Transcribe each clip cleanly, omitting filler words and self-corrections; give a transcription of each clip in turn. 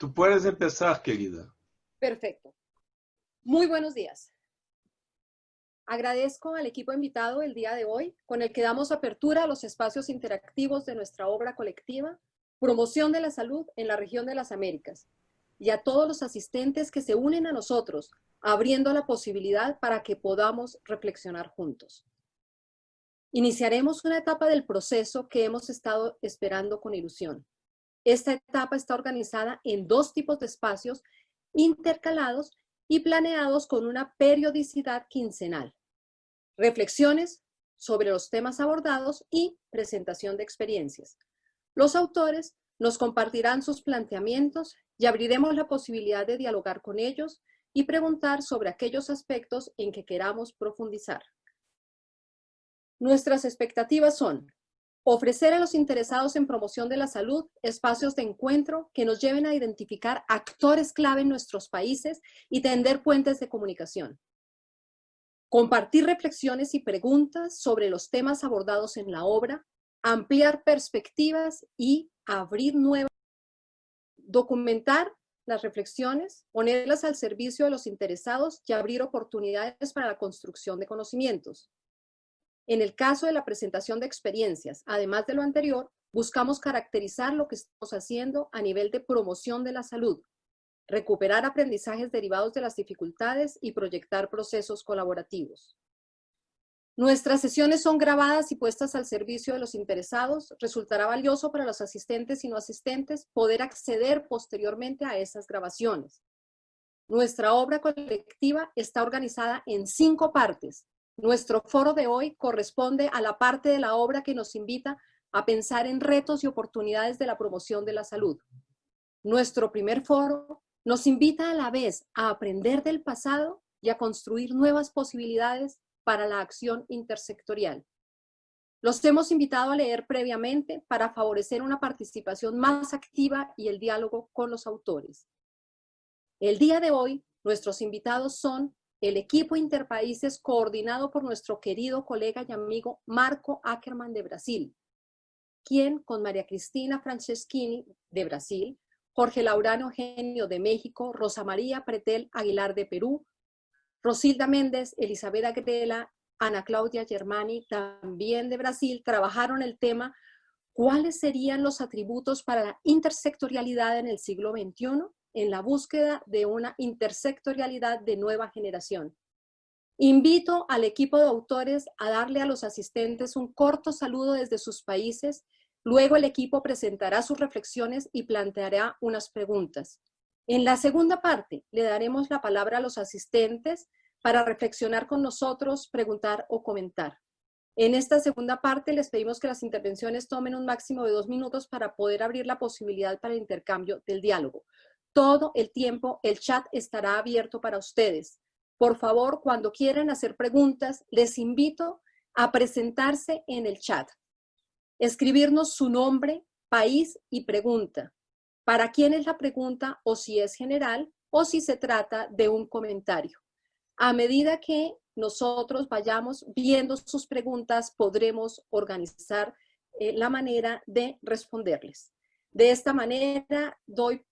Tú puedes empezar, querida. Perfecto. Muy buenos días. Agradezco al equipo invitado el día de hoy, con el que damos apertura a los espacios interactivos de nuestra obra colectiva, Promoción de la Salud en la Región de las Américas, y a todos los asistentes que se unen a nosotros, abriendo la posibilidad para que podamos reflexionar juntos. Iniciaremos una etapa del proceso que hemos estado esperando con ilusión. Esta etapa está organizada en dos tipos de espacios intercalados y planeados con una periodicidad quincenal. Reflexiones sobre los temas abordados y presentación de experiencias. Los autores nos compartirán sus planteamientos y abriremos la posibilidad de dialogar con ellos y preguntar sobre aquellos aspectos en que queramos profundizar. Nuestras expectativas son ofrecer a los interesados en promoción de la salud espacios de encuentro que nos lleven a identificar actores clave en nuestros países y tender puentes de comunicación. Compartir reflexiones y preguntas sobre los temas abordados en la obra, ampliar perspectivas y abrir nuevas. Documentar las reflexiones, ponerlas al servicio de los interesados y abrir oportunidades para la construcción de conocimientos. En el caso de la presentación de experiencias, además de lo anterior, buscamos caracterizar lo que estamos haciendo a nivel de promoción de la salud, recuperar aprendizajes derivados de las dificultades y proyectar procesos colaborativos. Nuestras sesiones son grabadas y puestas al servicio de los interesados. Resultará valioso para los asistentes y no asistentes poder acceder posteriormente a esas grabaciones. Nuestra obra colectiva está organizada en 5 partes. Nuestro foro de hoy corresponde a la parte de la obra que nos invita a pensar en retos y oportunidades de la promoción de la salud. Nuestro primer foro nos invita a la vez a aprender del pasado y a construir nuevas posibilidades para la acción intersectorial. Los hemos invitado a leer previamente para favorecer una participación más activa y el diálogo con los autores. El día de hoy, nuestros invitados son el equipo Interpaíses coordinado por nuestro querido colega y amigo Marco Ackerman de Brasil, quien con María Cristina Franceschini de Brasil, Jorge Laurano Eugenio de México, Rosa María Pretel Aguilar de Perú, Rosilda Méndez, Elizabeth Agrela, Ana Claudia Germani, también de Brasil, trabajaron el tema ¿cuáles serían los atributos para la intersectorialidad en el siglo XXI? En la búsqueda de una intersectorialidad de nueva generación. Invito al equipo de autores a darle a los asistentes un corto saludo desde sus países. Luego el equipo presentará sus reflexiones y planteará unas preguntas. En la segunda parte le daremos la palabra a los asistentes para reflexionar con nosotros, preguntar o comentar. En esta segunda parte les pedimos que las intervenciones tomen un máximo de 2 minutos para poder abrir la posibilidad para el intercambio del diálogo. Todo el tiempo el chat estará abierto para ustedes. Por favor, cuando quieran hacer preguntas, les invito a presentarse en el chat. Escribirnos su nombre, país y pregunta. ¿Para quién es la pregunta o si es general o si se trata de un comentario? A medida que nosotros vayamos viendo sus preguntas, podremos organizar la manera de responderles. De esta manera, doy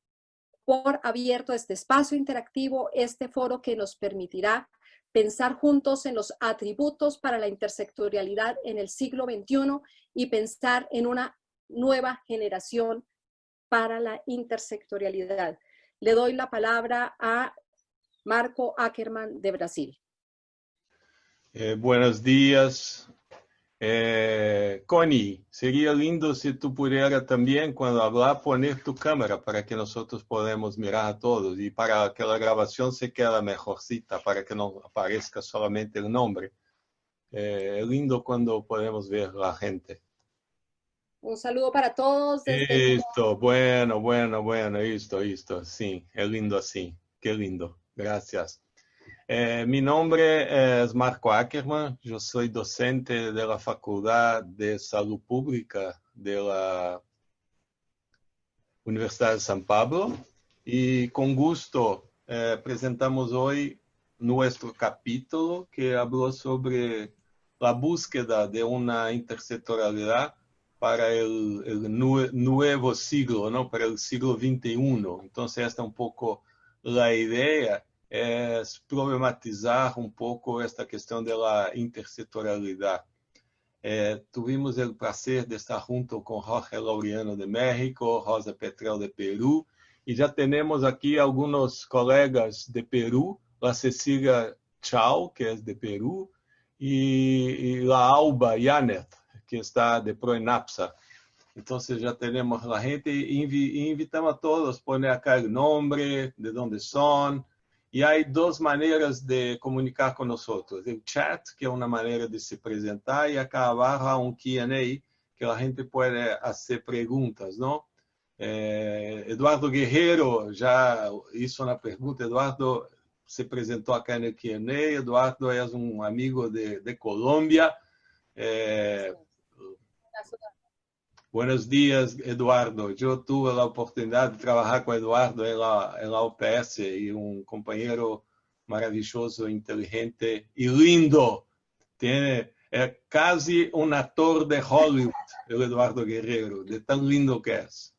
por abierto este espacio interactivo, este foro que nos permitirá pensar juntos en los atributos para la intersectorialidad en el siglo XXI y pensar en una nueva generación para la intersectorialidad. Le doy la palabra a Marco Ackerman de Brasil. Buenos días. Connie, sería lindo si tú pudieras también cuando hablar poner tu cámara para que nosotros podamos mirar a todos y para que la grabación se quede mejorcita, para que no aparezca solamente el nombre. Es lindo cuando podemos ver a la gente. Un saludo para todos. Listo, bueno, listo, sí, es lindo así, qué lindo, gracias. Mi nombre es Marco Ackerman, yo soy docente de la Facultad de Salud Pública de la Universidad de San Pablo y con gusto presentamos hoy nuestro capítulo que habló sobre la búsqueda de una intersectorialidad para el nuevo siglo, ¿no? Para el siglo XXI. Entonces, esta es un poco la idea, es problematizar un poco esta cuestión de la intersectorialidad. Tuvimos el placer de estar junto con Jorge Laureano de México, Rosa Petrel de Perú, y ya tenemos aquí algunos colegas de Perú, la Cecilia Chao, que es de Perú, y la Alba Yanet, que está de Proenapsa. Entonces ya tenemos la gente y invitamos a todos a poner acá el nombre, de dónde son. Y hay dos maneras de comunicar con nosotros. El chat, que es una manera de se presentar, y acá abajo un Q&A, que la gente puede hacer preguntas, ¿no? Eduardo Guerrero ya hizo una pregunta. Eduardo se presentó acá en el Q&A. Eduardo es un amigo de Colombia. Buenos días, Eduardo. Yo tuve la oportunidad de trabajar con Eduardo en la OPS y un compañero maravilloso, inteligente y lindo. Tiene casi un actor de Hollywood, el Eduardo Guerrero, de tan lindo que es.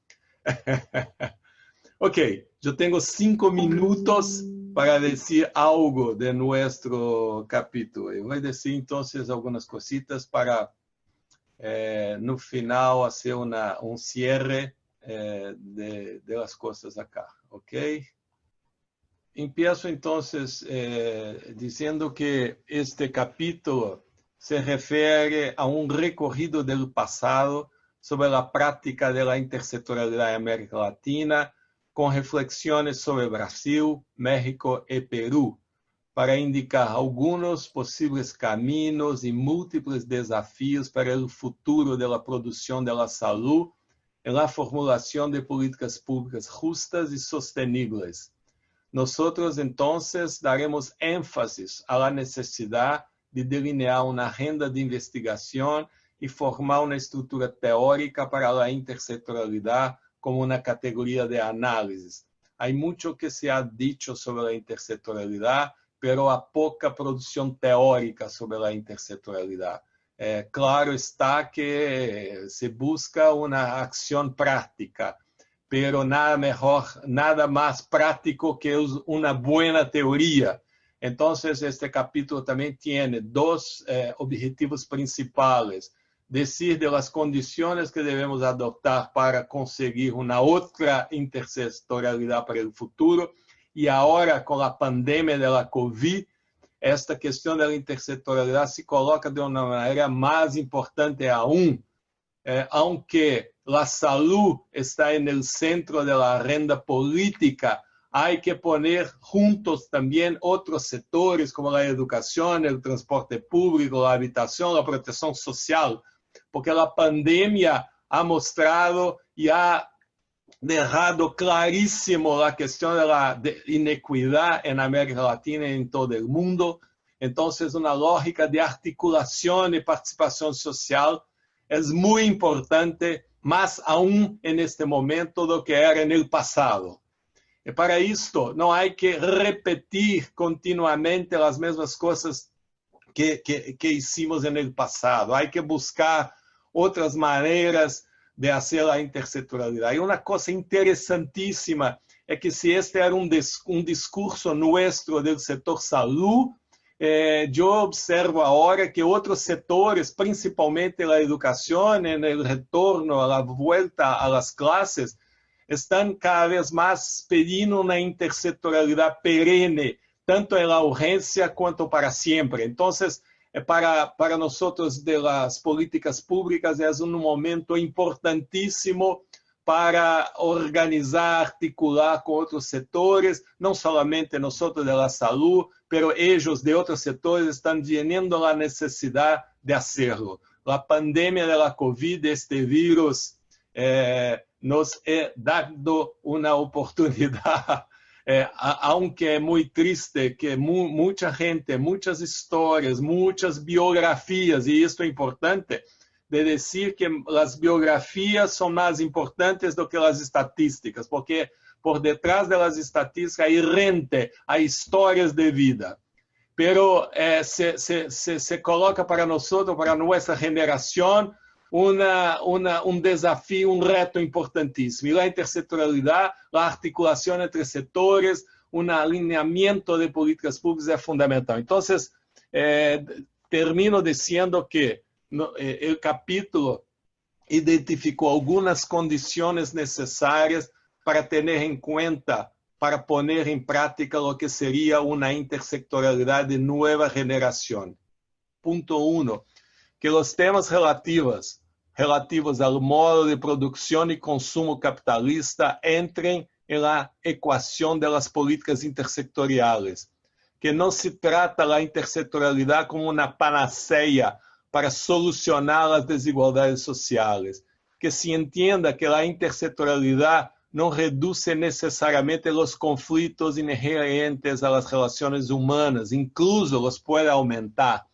Ok, yo tengo 5 minutos para decir algo de nuestro capítulo. Y voy a decir entonces algunas cositas para no final hacer un cierre de las cosas acá, ¿ok? Empiezo entonces diciendo que este capítulo se refiere a un recorrido del pasado sobre la práctica de la intersectorialidad en América Latina, con reflexiones sobre Brasil, México y Perú, para indicar algunos posibles caminos y múltiples desafíos para el futuro de la producción de la salud en la formulación de políticas públicas justas y sostenibles. Nosotros entonces daremos énfasis a la necesidad de delinear una agenda de investigación y formar una estructura teórica para la intersectorialidad como una categoría de análisis. Hay mucho que se ha dicho sobre la intersectorialidad, pero há pouca produção teórica sobre a intersectorialidade. Claro está que se busca uma ação prática, pero nada mais prático que uma boa teoria. Então, este capítulo também tem dois objetivos principais: decir de las condições que devemos adotar para conseguir uma outra intersectorialidade para o futuro. E agora, com a pandemia da Covid, esta questão da intersectorialidade se coloca de uma maneira mais importante aún, aunque a saúde está no centro da agenda política, há que poner juntos também outros setores, como a educação, o transporte público, a habitação, a proteção social, porque a pandemia ha mostrado e ha dejado clarísimo la cuestión de la inequidad en América Latina y en todo el mundo. Entonces, una lógica de articulación y participación social es muy importante, más aún en este momento do que era en el pasado. Y para esto no hay que repetir continuamente las mismas cosas que hicimos en el pasado. Hay que buscar otras maneras de hacer a intersectorialidade. E uma coisa interessantíssima é que se este era um discurso nosso do setor saúde, eu observo agora que outros setores, principalmente a educação, no retorno, a volta às classes, estão cada vez mais pedindo uma intersectorialidade perene, tanto na urgência quanto para sempre. Então, para nosotros de las políticas públicas es un momento importantísimo para organizar, articular con otros sectores, no solamente nosotros de la salud, pero ellos de otros sectores están teniendo la necesidad de hacerlo. La pandemia de la COVID, este virus, nos ha dado una oportunidad. Aunque é muito triste que muita gente, muitas histórias, muitas biografias, e isso é importante, de dizer que as biografias são mais importantes do que as estatísticas, porque por detrás das estatísticas hay gente, há histórias de vida. Pero se coloca para nós, para nossa geração, um desafio, um reto importantíssimo. E a intersetorialidade, a articulação entre setores, um alinhamento de políticas públicas é fundamental. Então, termino dizendo que o capítulo identificou algumas condições necessárias para ter em conta, para pôr em prática o que seria uma intersectorialidade de nova geração. Ponto 1. Que os temas relativos ao modo de produção e consumo capitalista entrem na equação das políticas intersectoriais. Que não se trata a intersectorialidade como uma panaceia para solucionar as desigualdades sociais. Que se entenda que a intersetorialidade não reduz necessariamente os conflitos inerentes às relações humanas, incluso os pode aumentar.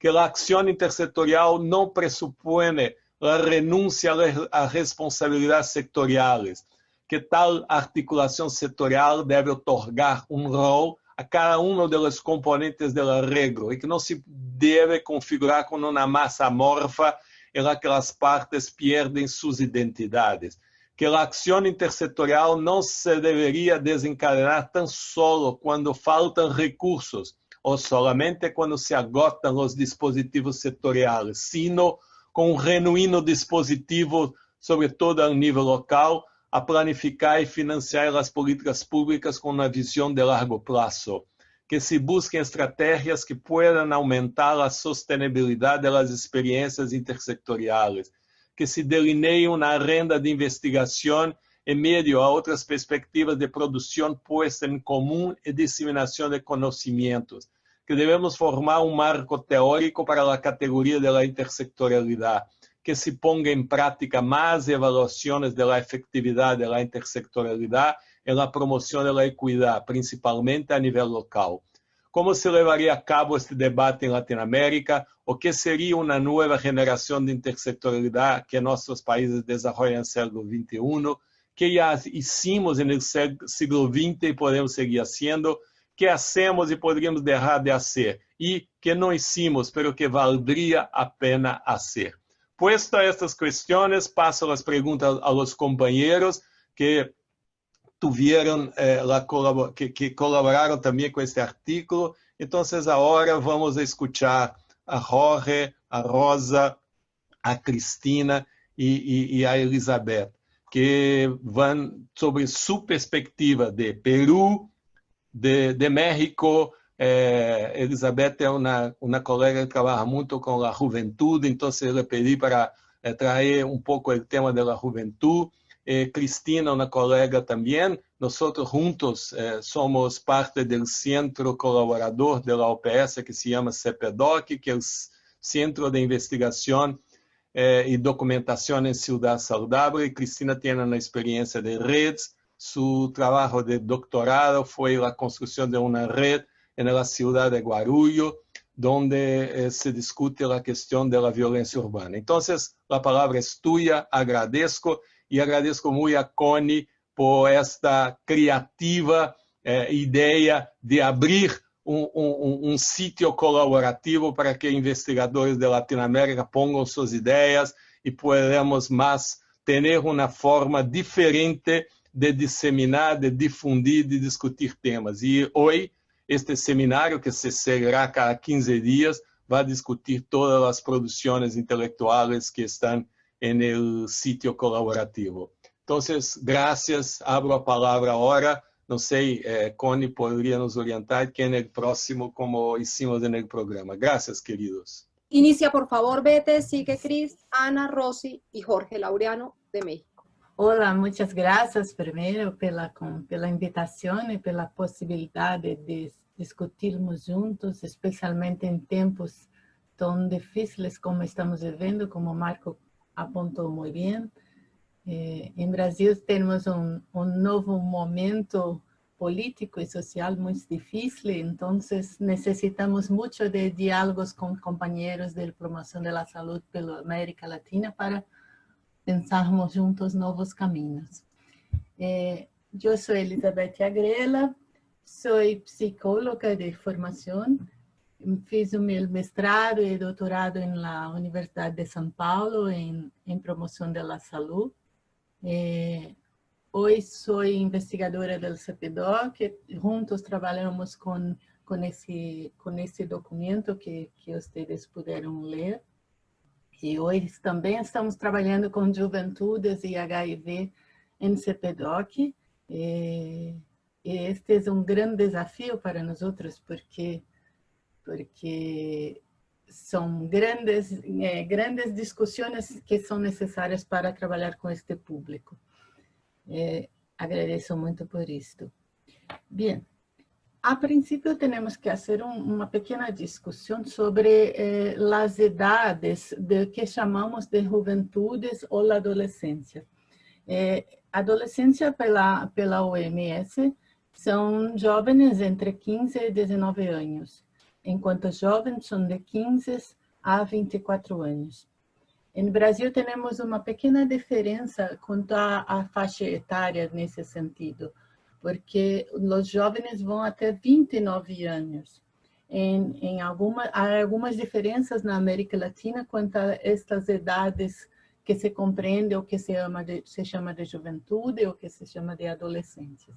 Que a ação intersetorial não pressupõe a renúncia a responsabilidades sectoriais. Que tal articulação setorial deve otorgar rol a cada dos componentes da regra e que não se deve configurar como uma massa amorfa em la que as partes perdem suas identidades. Que a ação intersetorial não se deveria desencadenar tão solo quando faltam recursos ou solamente quando se agotam os dispositivos setoriais, sino com um genuíno dispositivo, sobretudo a nível local, a planificar e financiar as políticas públicas com uma visão de largo prazo, que se busquem estratégias que puedan aumentar a sustentabilidade das experiências intersectoriais, que se delineie uma agenda de investigação em meio a outras perspectivas de produção puesta em comum e disseminação de conhecimentos, que devemos formar um marco teórico para a categoria da intersectorialidade, que se ponga em prática mais avaliações da efetividade da intersectorialidade e na promoção da equidade, principalmente a nível local. Como se levaria a cabo este debate em Latinoamérica? O que seria uma nova geração de intersectorialidade que nossos países desenvolvem no século XXI? Que já hicimos no século XX e podemos seguir fazendo? Que hacemos e poderíamos deixar de fazer? E que não hicimos, pero que valdria a pena fazer? Puesto a estas questões, passo as perguntas a los companheiros que tuvieron, que colaboraram também com este artículo. Então, agora vamos escuchar a Jorge, a Rosa, a Cristina e a Elizabeth, que vão sobre sua perspectiva de Peru, de México. Elizabeth é uma colega que trabalha muito com a juventude, então eu pedi para trazer um pouco o tema da juventude. Cristina, uma colega também. Nós juntos somos parte do centro colaborador da OPS que se chama CEPEDOC, que é o Centro de Investigação e Documentação em Ciudad Saudável. Cristina tem uma experiência de redes. Su trabalho de doutorado foi a construção de uma rede na cidade de Guarulhos, onde se discute a questão da violência urbana. Então, a palavra é tuya. Agradeço e agradeço muito a Connie por esta criativa ideia de abrir sítio colaborativo para que investigadores de Latinoamérica ponham suas ideias e podemos mais ter uma forma diferente de disseminar, de difundir, de discutir temas. E hoje, este seminário, que se seguirá cada 15 dias, vai discutir todas as produções intelectuais que estão no sítio colaborativo. Então, graças. Abro a palavra agora. Não sei, Connie poderia nos orientar quem é o próximo, como hicimos no programa. Graças, queridos. Inicia, por favor, Bete, sigue Cris, Ana, Rosy y Jorge Laureano de México. Hola, muchas gracias primero pela invitación y pela posibilidad de discutirmos juntos, especialmente en tiempos tan difíciles como estamos viviendo, como Marco apontou muy bien. En Brasil tenemos un nuevo momento político y social muy difícil, entonces necesitamos mucho de diálogos con compañeros de promoción de la salud pela América Latina para pensarmos juntos novos caminhos. Eu sou Elizabeth Agrela, sou psicóloga de formação Fiz o meu mestrado e doutorado na Universidade de São Paulo em promoção da saúde. Hoje sou investigadora do CPDOC, juntos trabalhamos com esse documento que vocês puderam ler. E hoje também estamos trabalhando com juventudes e HIV em CPDOC. E este é um grande desafio para nós outros, porque são grandes discussões que são necessárias para trabalhar com este público. Agradeço muito por isto. Bem, a princípio temos que fazer uma pequena discussão sobre as idades que chamamos de juventudes ou adolescência. Adolescência pela OMS são jovens entre 15 e 19 anos, enquanto jovens são de 15 a 24 anos. No Brasil, temos uma pequena diferença quanto à faixa etária nesse sentido, porque os jovens vão até 29 anos. Há algumas diferenças na América Latina quanto a estas idades que se compreende ou que se chama de juventude ou que se chama de adolescência.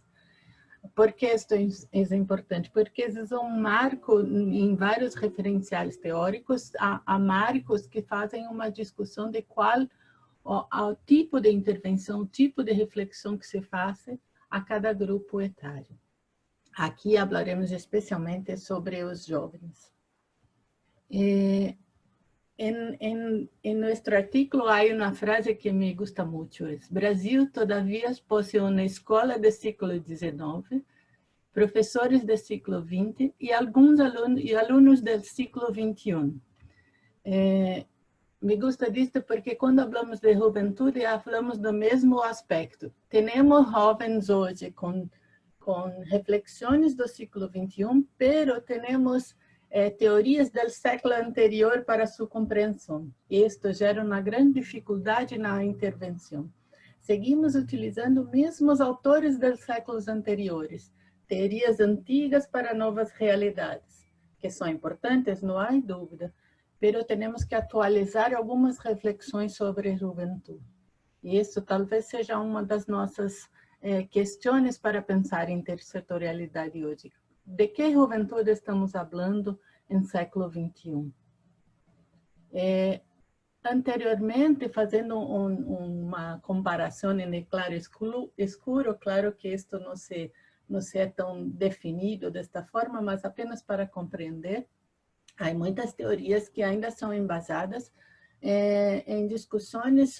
Por que isso é importante? Porque isso é um marco em vários referenciais teóricos, há marcos que fazem uma discussão de qual o tipo de intervenção, o tipo de reflexão que se faz a cada grupo etário. Aqui falaremos especialmente sobre os jovens. En nuestro artículo hay una frase que me gusta mucho, es: Brasil todavía posee una escola del siglo XIX, profesores del siglo XX y algunos alunos del siglo XXI. Me gusta disto porque quando falamos de juventude, falamos do mesmo aspecto. Temos jovens hoje com reflexões do siglo XXI, pero temos teorias do século anterior para sua compreensão. Isto gera uma grande dificuldade na intervenção. Seguimos utilizando mesmos autores dos séculos anteriores, teorias antigas para novas realidades, que são importantes, não há dúvida, mas temos que atualizar algumas reflexões sobre a juventude. E isso talvez seja uma das nossas questões para pensar em intersetorialidade hoje. De que juventude estamos falando em século XXI? Anteriormente, fazendo uma comparação em claro escuro, claro que isto não é tão definido desta forma, mas apenas para compreender, há muitas teorias que ainda são embasadas em discussões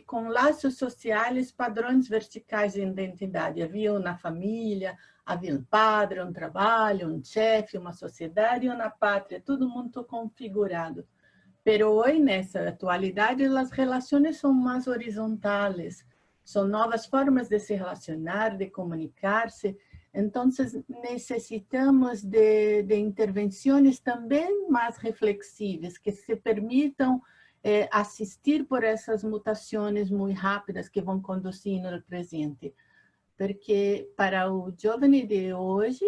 com laços sociais, padrões verticais de identidade. Havia na família, havia um padre, um trabalho, um chefe, uma sociedade e uma pátria, tudo muito configurado. Pero hoje, nessa atualidade, as relações são mais horizontais, são novas formas de se relacionar, de comunicar-se. Então, necessitamos de intervenções também mais reflexivas, que se permitam assistir por essas mutações muito rápidas que vão conduzindo ao presente. Porque para o jovem de hoje,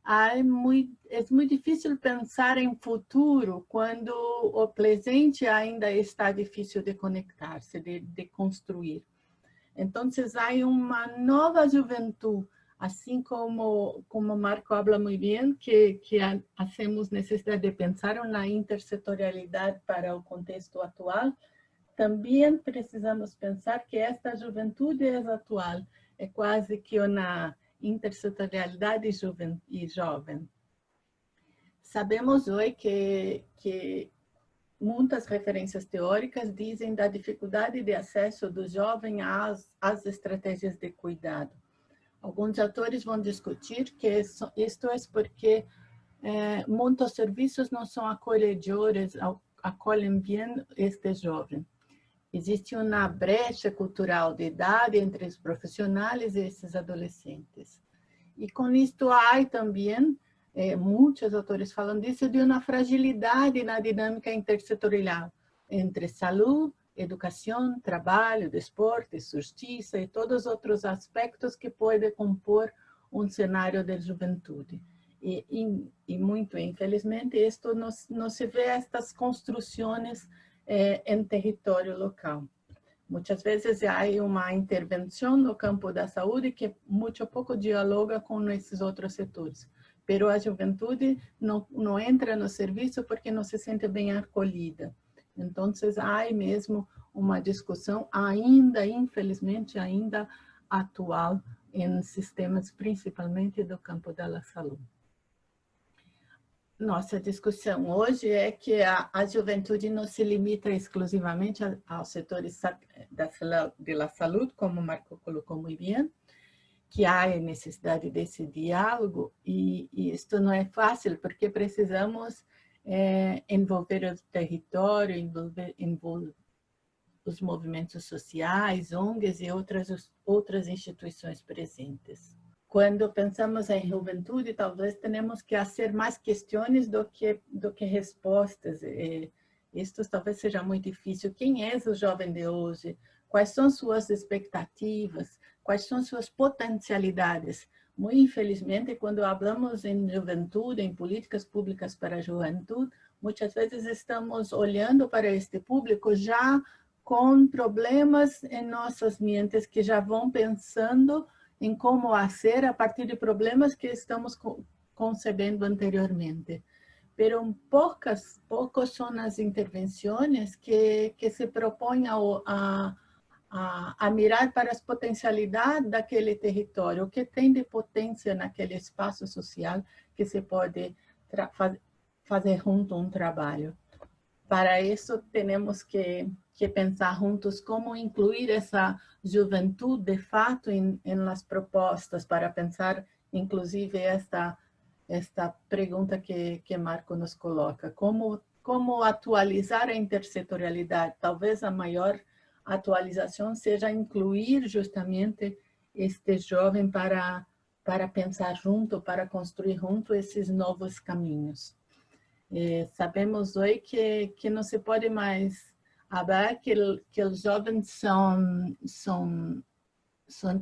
é muito difícil pensar em futuro quando o presente ainda está difícil de conectar-se, de construir. Então, há uma nova juventude, assim como Marco habla muito bem, que temos necessidade de pensar na intersetorialidade para o contexto atual, também precisamos pensar que esta juventude é atual, é quase que uma intersetorialidade jovem. Sabemos hoje que muitas referências teóricas dizem da dificuldade de acesso do jovem às estratégias de cuidado. Alguns autores vão discutir que isto é porque muitos serviços não são acolhedores, acolhem bem este jovem. Existe uma brecha cultural de idade entre os profissionais e esses adolescentes. E com isto há também, muitos autores falam disso, de uma fragilidade na dinâmica intersetorial entre saúde, educação, trabalho, desporto, justiça e todos os outros aspectos que podem compor um cenário de juventude. E muito infelizmente, isto não se vê estas construções em território local. Muitas vezes há uma intervenção no campo da saúde que muito pouco dialoga com esses outros setores. Pero a juventude não entra no serviço porque não se sente bem acolhida. Então, há mesmo uma discussão ainda, infelizmente, ainda atual em sistemas, principalmente do campo da saúde. Nossa discussão hoje é que a juventude não se limita exclusivamente aos setores da saúde, como o Marco colocou muito bem, que há necessidade desse diálogo, e isto não é fácil, porque precisamos envolver o território, envolver os movimentos sociais, ONGs e outras instituições presentes. Quando pensamos em juventude, talvez tenhamos que fazer mais questões do que respostas. Isto talvez seja muito difícil. Quem é o jovem de hoje? Quais são suas expectativas? Quais são suas potencialidades? Muito infelizmente, quando falamos em juventude, em políticas públicas para a juventude, muitas vezes estamos olhando para este público já com problemas em nossas mentes, que já vão pensando em como fazer a partir de problemas que estamos concebendo anteriormente. Pero poucos são as intervenções que se propõem a mirar para as potencialidades daquele território, o que tem de potência naquele espaço social que se pode fazer junto um trabalho. Para isso, temos que pensar juntos como incluir essa juventude, de fato, em las propostas, para pensar, inclusive, esta pergunta que Marco nos coloca. Como atualizar a intersetorialidade? Talvez a maior atualização seja incluir justamente este jovem para pensar junto, para construir junto esses novos caminhos. Sabemos hoje que não se pode mais falar que os jovens são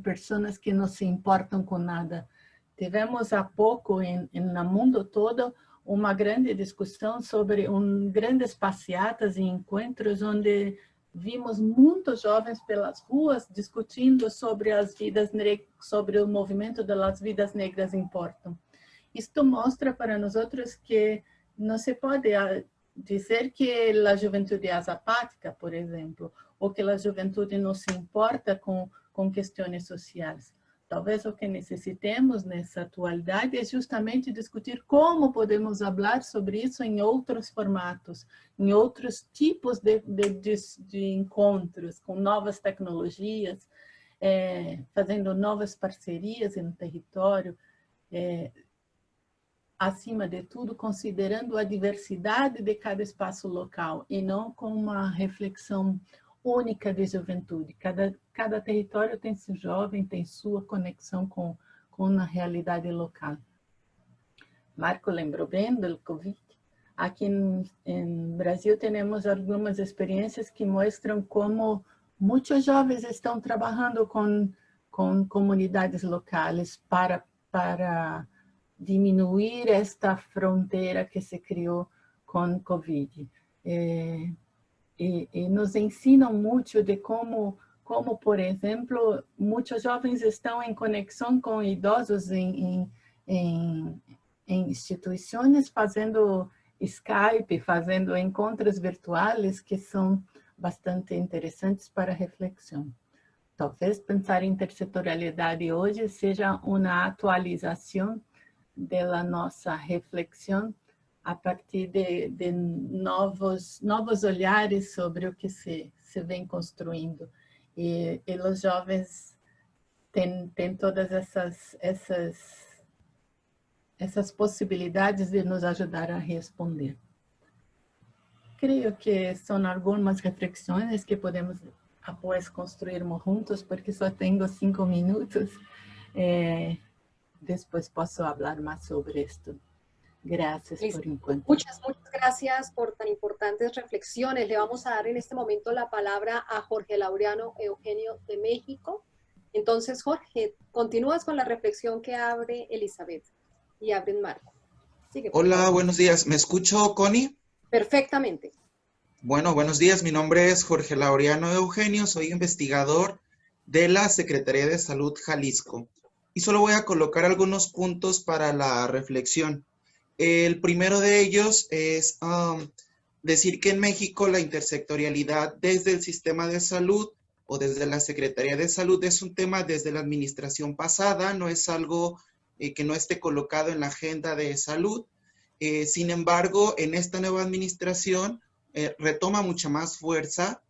pessoas que não se importam com nada. Tivemos há pouco, no mundo todo, uma grande discussão sobre grandes passeatas e encontros onde vimos muitos jovens pelas ruas discutindo sobre sobre o movimento das vidas negras importam. Isto mostra para nós que não se pode dizer que a juventude é apática, por exemplo, ou que a juventude não se importa com questões sociais. Talvez o que necessitemos nessa atualidade é justamente discutir como podemos falar sobre isso em outros formatos, em outros tipos de encontros, com novas tecnologias, fazendo novas parcerias no território, acima de tudo, considerando a diversidade de cada espaço local e não com uma reflexão única de juventude. Cada território tem seu jovem, tem sua conexão com a realidade local. Marco lembrou bem do Covid. Aqui no Brasil temos algumas experiências que mostram como muitos jovens estão trabalhando com comunidades locais para diminuir esta fronteira que se criou com Covid. E nos ensinam muito de como, por exemplo, muitos jovens estão em conexão com idosos em instituições, fazendo Skype, fazendo encontros virtuais que são bastante interessantes para reflexão. Talvez pensar em intersetorialidade hoje seja uma atualização da nossa reflexão a partir de novos olhares sobre o que se vem construindo. E os jovens têm todas essas possibilidades de nos ajudar a responder. Creio que são algumas reflexões que podemos após construirmos juntos, porque só tenho 5 minutos. Depois posso falar mais sobre isto. Gracias por encuentro. Muchas gracias por tan importantes reflexiones. Le vamos a dar en este momento la palabra a Jorge Laureano Eugenio de México. Entonces, Jorge, continúas con la reflexión que abre Elizabeth y abre Marco. Sigue, por Hola, favor. buenos días. ¿Me escucho, Connie? Perfectamente. Bueno, buenos días. Mi nombre es Jorge Laureano Eugenio. Soy investigador de la Secretaría de Salud Jalisco. Y solo voy a colocar algunos puntos para la reflexión. El primero de ellos es decir que en México la intersectorialidad desde el sistema de salud o desde la Secretaría de Salud es un tema desde la administración pasada, no es algo que no esté colocado en la agenda de salud. Sin embargo, en esta nueva administración retoma mucha más fuerza.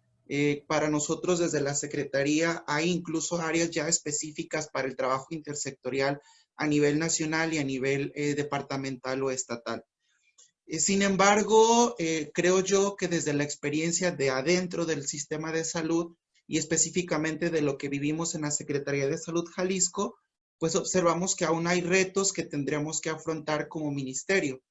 Para nosotros desde la Secretaría hay incluso áreas ya específicas para el trabajo intersectorial a nivel nacional y a nivel departamental o estatal. Sin embargo, creo yo que desde la experiencia de adentro del sistema de salud y específicamente de lo que vivimos en la Secretaría de Salud Jalisco, pues observamos que aún hay retos que tendremos que afrontar como ministerio.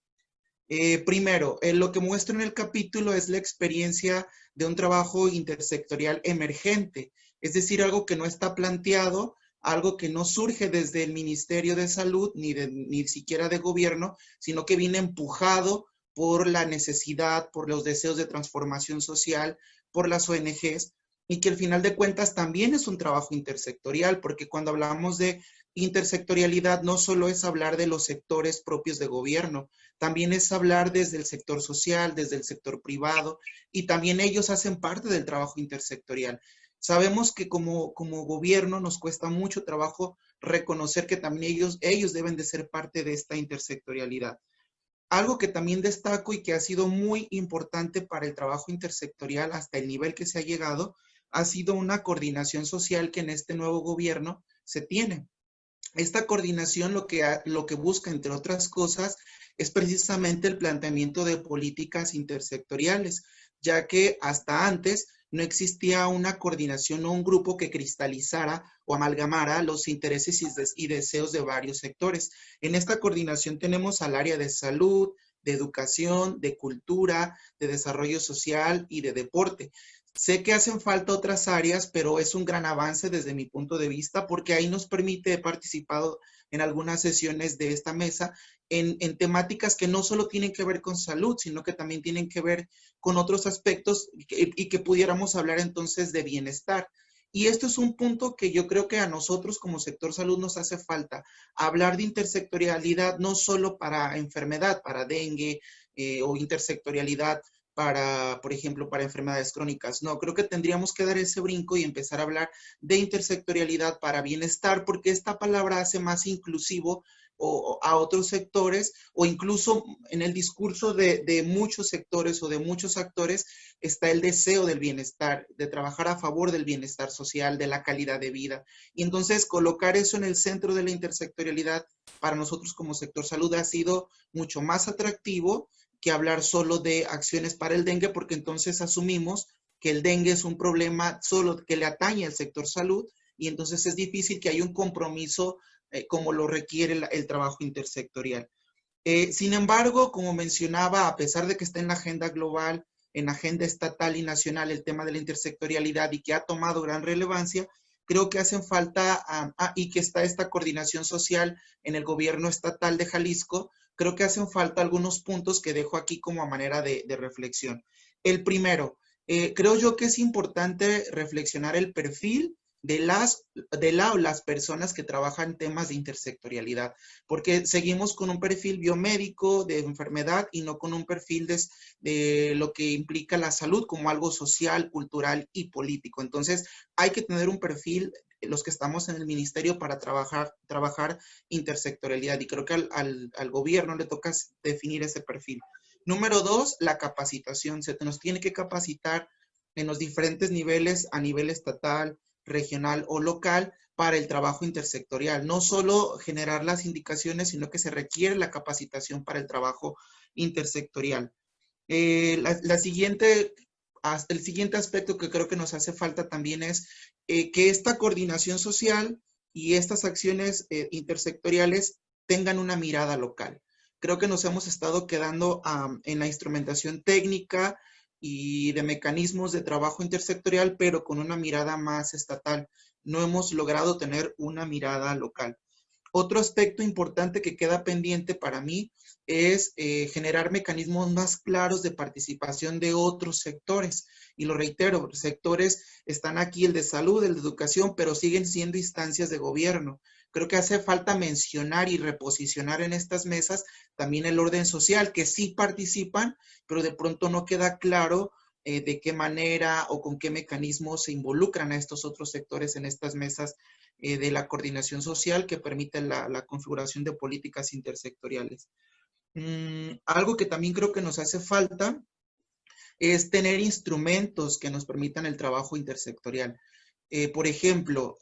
Primero, lo que muestro en el capítulo es la experiencia de un trabajo intersectorial emergente, es decir, algo que no está planteado, algo que no surge desde el Ministerio de Salud ni siquiera de gobierno, sino que viene empujado por la necesidad, por los deseos de transformación social, por las ONGs, y que al final de cuentas también es un trabajo intersectorial, porque cuando hablamos de intersectorialidad no solo es hablar de los sectores propios de gobierno, también es hablar desde el sector social, desde el sector privado, y también ellos hacen parte del trabajo intersectorial. Sabemos que como gobierno nos cuesta mucho trabajo reconocer que también ellos deben de ser parte de esta intersectorialidad. Algo que también destaco y que ha sido muy importante para el trabajo intersectorial hasta el nivel que se ha llegado, ha sido una coordinación social que en este nuevo gobierno se tiene. Esta coordinación lo que busca, entre otras cosas, es precisamente el planteamiento de políticas intersectoriales, ya que hasta antes no existía una coordinación o un grupo que cristalizara o amalgamara los intereses y deseos de varios sectores. En esta coordinación tenemos al área de salud, de educación, de cultura, de desarrollo social y de deporte. Sé que hacen falta otras áreas, pero es un gran avance desde mi punto de vista porque ahí nos permite, he participado en algunas sesiones de esta mesa, en temáticas que no solo tienen que ver con salud, sino que también tienen que ver con otros aspectos y que pudiéramos hablar entonces de bienestar. Y esto es un punto que yo creo que a nosotros como sector salud nos hace falta, hablar de intersectorialidad no solo para enfermedad, para dengue o intersectorialidad para, por ejemplo, para enfermedades crónicas. No, creo que tendríamos que dar ese brinco y empezar a hablar de intersectorialidad para bienestar, porque esta palabra hace más inclusivo a otros sectores, o incluso en el discurso de muchos sectores o de muchos actores está el deseo del bienestar, de trabajar a favor del bienestar social, de la calidad de vida. Y entonces colocar eso en el centro de la intersectorialidad para nosotros como sector salud ha sido mucho más atractivo que hablar solo de acciones para el dengue, porque entonces asumimos que el dengue es un problema solo que le atañe al sector salud y entonces es difícil que haya un compromiso como lo requiere el trabajo intersectorial. Sin embargo, como mencionaba, a pesar de que está en la agenda global, en la agenda estatal y nacional el tema de la intersectorialidad y que ha tomado gran relevancia, creo que hacen falta, y que está esta coordinación social en el gobierno estatal de Jalisco, creo que hacen falta algunos puntos que dejo aquí como a manera de reflexión. El primero, creo yo que es importante reflexionar el perfil de las personas que trabajan temas de intersectorialidad, porque seguimos con un perfil biomédico de enfermedad y no con un perfil de lo que implica la salud como algo social, cultural y político. Entonces, hay que tener un perfil, los que estamos en el ministerio, para trabajar intersectorialidad, y creo que al gobierno le toca definir ese perfil. Número 2, la capacitación. Se nos tiene que capacitar en los diferentes niveles, a nivel estatal, regional o local, para el trabajo intersectorial. No solo generar las indicaciones, sino que se requiere la capacitación para el trabajo intersectorial. El siguiente aspecto que creo que nos hace falta también es que esta coordinación social y estas acciones intersectoriales tengan una mirada local. Creo que nos hemos estado quedando en la instrumentación técnica y de mecanismos de trabajo intersectorial, pero con una mirada más estatal. No hemos logrado tener una mirada local. Otro aspecto importante que queda pendiente para mí es generar mecanismos más claros de participación de otros sectores. Y lo reitero, los sectores están aquí, el de salud, el de educación, pero siguen siendo instancias de gobierno. Creo que hace falta mencionar y reposicionar en estas mesas también el orden social, que sí participan, pero de pronto no queda claro de qué manera o con qué mecanismos se involucran a estos otros sectores en estas mesas de la coordinación social que permiten la configuración de políticas intersectoriales. Algo que también creo que nos hace falta es tener instrumentos que nos permitan el trabajo intersectorial. Por ejemplo,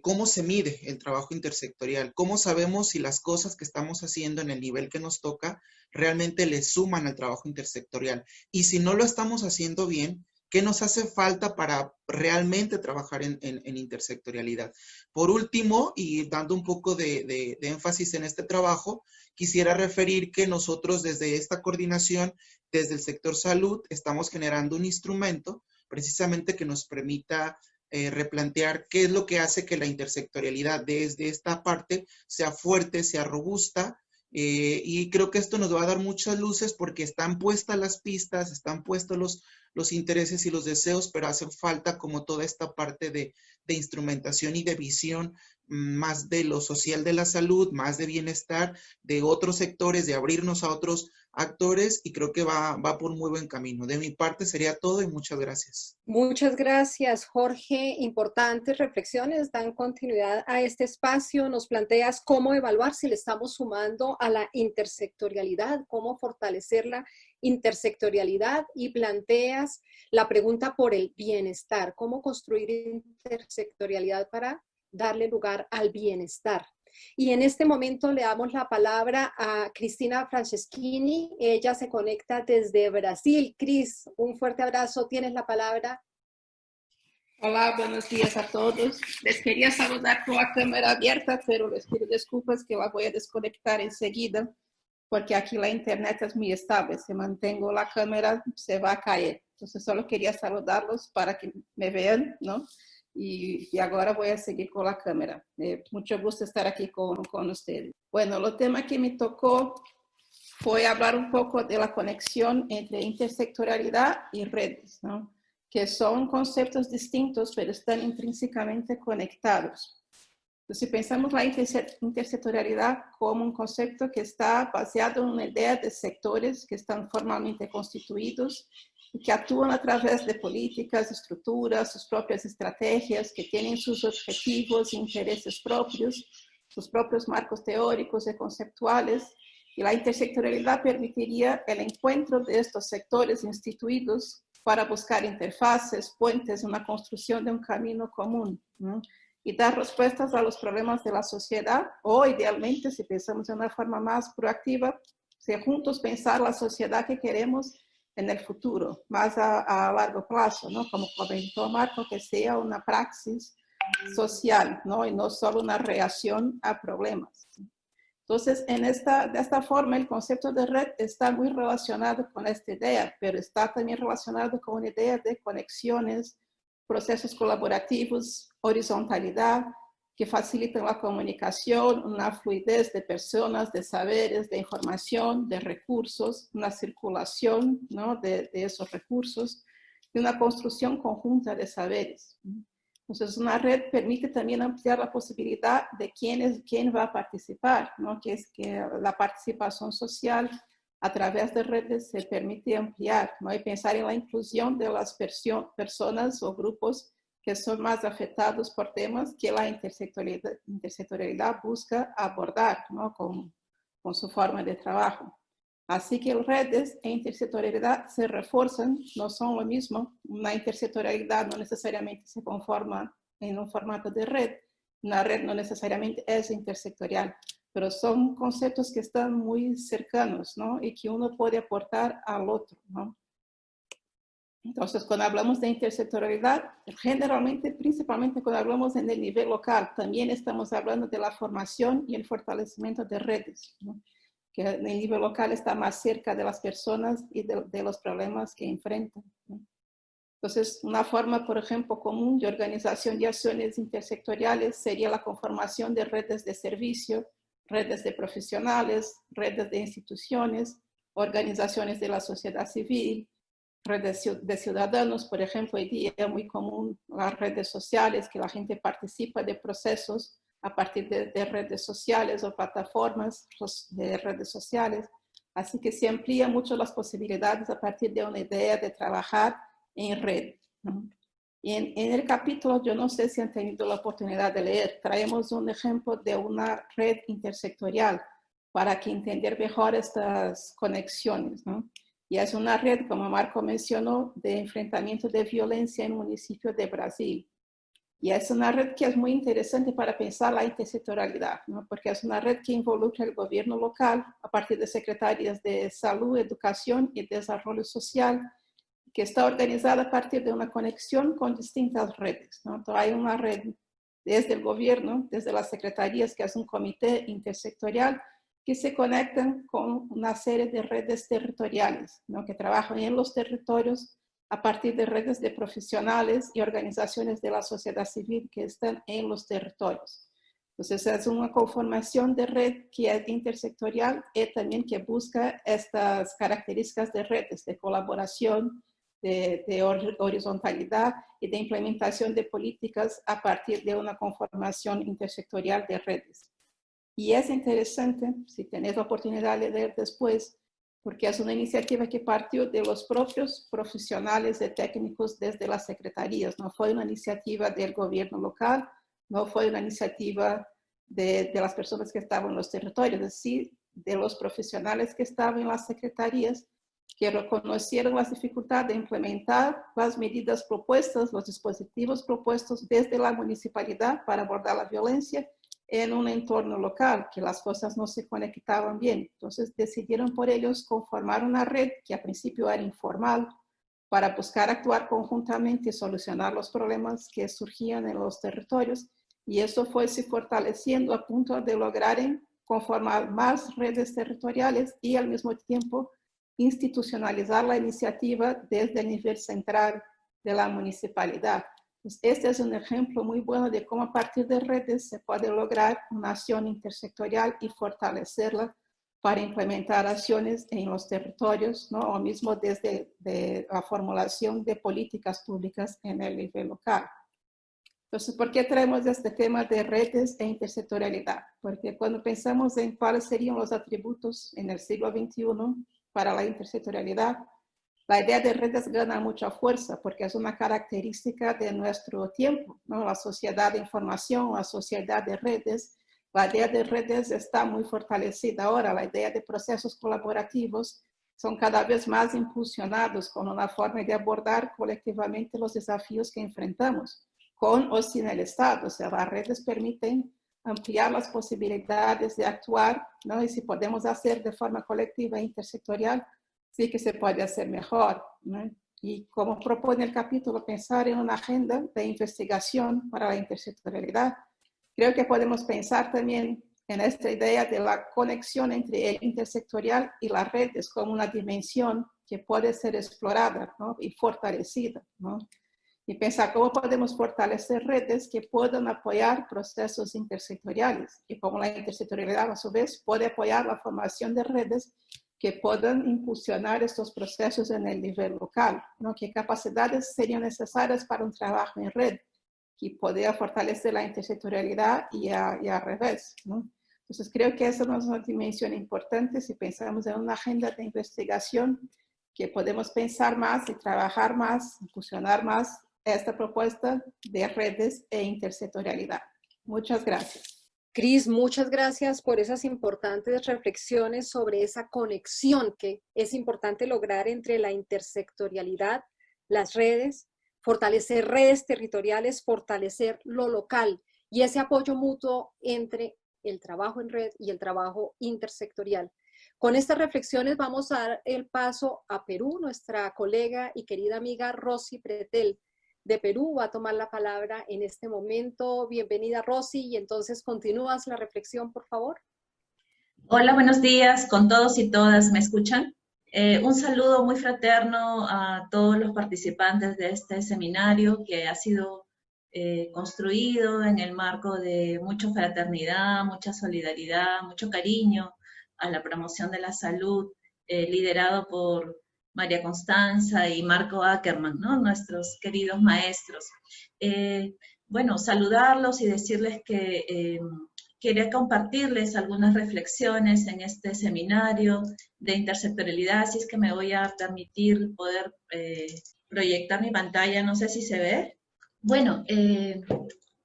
¿cómo se mide el trabajo intersectorial? ¿Cómo sabemos si las cosas que estamos haciendo en el nivel que nos toca realmente le suman al trabajo intersectorial? Y si no lo estamos haciendo bien, ¿qué nos hace falta para realmente trabajar en intersectorialidad? Por último, y dando un poco de énfasis en este trabajo, quisiera referir que nosotros desde esta coordinación, desde el sector salud, estamos generando un instrumento precisamente que nos permita replantear qué es lo que hace que la intersectorialidad desde esta parte sea fuerte, sea robusta, y creo que esto nos va a dar muchas luces porque están puestas las pistas, están puestos los intereses y los deseos, pero hace falta como toda esta parte de instrumentación y de visión más de lo social de la salud, más de bienestar, de otros sectores, de abrirnos a otros actores, y creo que va por muy buen camino. De mi parte sería todo y muchas gracias. Muchas gracias, Jorge. Importantes reflexiones dan continuidad a este espacio. Nos planteas cómo evaluar si le estamos sumando a la intersectorialidad, cómo fortalecer la intersectorialidad, y planteas la pregunta por el bienestar, cómo construir intersectorialidad para darle lugar al bienestar. Y en este momento le damos la palabra a Cristina Franceschini. Ella se conecta desde Brasil. Cris, un fuerte abrazo. Tienes la palabra. Hola, buenos días a todos. Les quería saludar con la cámara abierta, pero les pido disculpas que la voy a desconectar enseguida, porque aquí la internet es muy estable. Si mantengo la cámara, se va a caer. Entonces, solo quería saludarlos para que me vean, ¿no? Y ahora voy a seguir con la cámara. Mucho gusto estar aquí con ustedes. Bueno, el tema que me tocó fue hablar un poco de la conexión entre intersectorialidad y redes, ¿no? Que son conceptos distintos, pero están intrínsecamente conectados. Entonces, si pensamos la intersectorialidad como un concepto que está basado en una idea de sectores que están formalmente constituidos y que actúan a través de políticas, estructuras, sus propias estrategias, que tienen sus objetivos e intereses propios, sus propios marcos teóricos y conceptuales, y la intersectorialidad permitiría el encuentro de estos sectores instituidos para buscar interfaces, puentes, una construcción de un camino común, ¿no? Y dar respuestas a los problemas de la sociedad, o idealmente, si pensamos de una forma más proactiva, si juntos pensar la sociedad que queremos en el futuro, más a largo plazo, ¿no? Como comentó Marco, que sea una praxis social, ¿no? Y no solo una reacción a problemas. Entonces, de esta forma, el concepto de red está muy relacionado con esta idea, pero está también relacionado con una idea de conexiones, procesos colaborativos, horizontalidad, que facilitan la comunicación, una fluidez de personas, de saberes, de información, de recursos, una circulación, ¿no? de esos recursos, y una construcción conjunta de saberes. Entonces, una red permite también ampliar la posibilidad de quién va a participar, ¿no? Que es que la participación social a través de redes se permite ampliar, ¿no? Y pensar en la inclusión de las personas o grupos que son más afectados por temas que la intersectorialidad busca abordar, ¿no? con su forma de trabajo. Así que redes e intersectorialidad se refuerzan, no son lo mismo. Una intersectorialidad no necesariamente se conforma en un formato de red. Una red no necesariamente es intersectorial, pero son conceptos que están muy cercanos, ¿no? Y que uno puede aportar al otro, ¿no? Entonces, cuando hablamos de intersectorialidad, generalmente, principalmente cuando hablamos en el nivel local, también estamos hablando de la formación y el fortalecimiento de redes, ¿no? Que en el nivel local está más cerca de las personas y de los problemas que enfrentan, ¿no? Entonces, una forma, por ejemplo, común de organización de acciones intersectoriales sería la conformación de redes de servicio, redes de profesionales, redes de instituciones, organizaciones de la sociedad civil, redes de ciudadanos. Por ejemplo, hoy día es muy común las redes sociales, que la gente participa de procesos a partir de redes sociales o plataformas de redes sociales. Así que se amplía mucho las posibilidades a partir de una idea de trabajar en red, ¿no? Y en el capítulo, yo no sé si han tenido la oportunidad de leer, traemos un ejemplo de una red intersectorial para que entender mejor estas conexiones, ¿no? Y es una red, como Marco mencionó, de enfrentamiento de violencia en municipios de Brasil. Y es una red que es muy interesante para pensar la intersectorialidad, ¿no? Porque es una red que involucra el gobierno local a partir de secretarías de salud, educación y desarrollo social, que está organizada a partir de una conexión con distintas redes, ¿no? Entonces hay una red desde el gobierno, desde las secretarías, que es un comité intersectorial, que se conectan con una serie de redes territoriales, ¿no? Que trabajan en los territorios a partir de redes de profesionales y organizaciones de la sociedad civil que están en los territorios. Entonces es una conformación de red que es intersectorial y también que busca estas características de redes, de colaboración, de horizontalidad y de implementación de políticas a partir de una conformación intersectorial de redes. Y es interesante, si tenéis la oportunidad de leer después, porque es una iniciativa que partió de los propios profesionales y técnicos desde las secretarías. No fue una iniciativa del gobierno local, no fue una iniciativa de las personas que estaban en los territorios, es decir, de los profesionales que estaban en las secretarías, que reconocieron las dificultades de implementar las medidas propuestas, los dispositivos propuestos desde la municipalidad para abordar la violencia en un entorno local, que las cosas no se conectaban bien. Entonces decidieron por ellos conformar una red que a principio era informal para buscar actuar conjuntamente y solucionar los problemas que surgían en los territorios. Y eso fue se fortaleciendo a punto de lograr conformar más redes territoriales y al mismo tiempo institucionalizar la iniciativa desde el nivel central de la municipalidad. Este es un ejemplo muy bueno de cómo a partir de redes se puede lograr una acción intersectorial y fortalecerla para implementar acciones en los territorios, ¿no? O mismo desde la formulación de políticas públicas en el nivel local. Entonces, ¿por qué traemos este tema de redes e intersectorialidad? Porque cuando pensamos en cuáles serían los atributos en el siglo XXI para la intersectorialidad, la idea de redes gana mucha fuerza porque es una característica de nuestro tiempo, ¿no? La sociedad de información, la sociedad de redes, la idea de redes está muy fortalecida ahora. La idea de procesos colaborativos son cada vez más impulsionados con una forma de abordar colectivamente los desafíos que enfrentamos, con o sin el Estado. O sea, las redes permiten ampliar las posibilidades de actuar, ¿no? Y si podemos hacer de forma colectiva e intersectorial, sí que se puede hacer mejor, ¿no? Y como propone el capítulo, pensar en una agenda de investigación para la intersectorialidad, creo que podemos pensar también en esta idea de la conexión entre el intersectorial y las redes como una dimensión que puede ser explorada, ¿no? Y fortalecida, ¿no? Y pensar cómo podemos fortalecer redes que puedan apoyar procesos intersectoriales y cómo la intersectorialidad a su vez puede apoyar la formación de redes que puedan impulsionar estos procesos en el nivel local, ¿no? ¿Qué capacidades serían necesarias para un trabajo en red que podría fortalecer la intersectorialidad y al revés, ¿no? Entonces creo que esa es una dimensión importante si pensamos en una agenda de investigación que podemos pensar más y trabajar más, impulsionar más esta propuesta de redes e intersectorialidad. Muchas gracias. Cris, muchas gracias por esas importantes reflexiones sobre esa conexión que es importante lograr entre la intersectorialidad, las redes, fortalecer redes territoriales, fortalecer lo local y ese apoyo mutuo entre el trabajo en red y el trabajo intersectorial. Con estas reflexiones vamos a dar el paso a Perú. Nuestra colega y querida amiga Rosy Pretel de Perú va a tomar la palabra en este momento. Bienvenida, Rosy, y entonces continúas la reflexión, por favor. Hola, buenos días con todos y todas. ¿Me escuchan? Un saludo muy fraterno a todos los participantes de este seminario que ha sido construido en el marco de mucha fraternidad, mucha solidaridad, mucho cariño a la promoción de la salud, liderado por María Constanza y Marco Ackerman, ¿no? Nuestros queridos maestros. Bueno, saludarlos y decirles que quería compartirles algunas reflexiones en este seminario de intersectorialidad, así es que me voy a permitir poder proyectar mi pantalla, no sé si se ve. Bueno,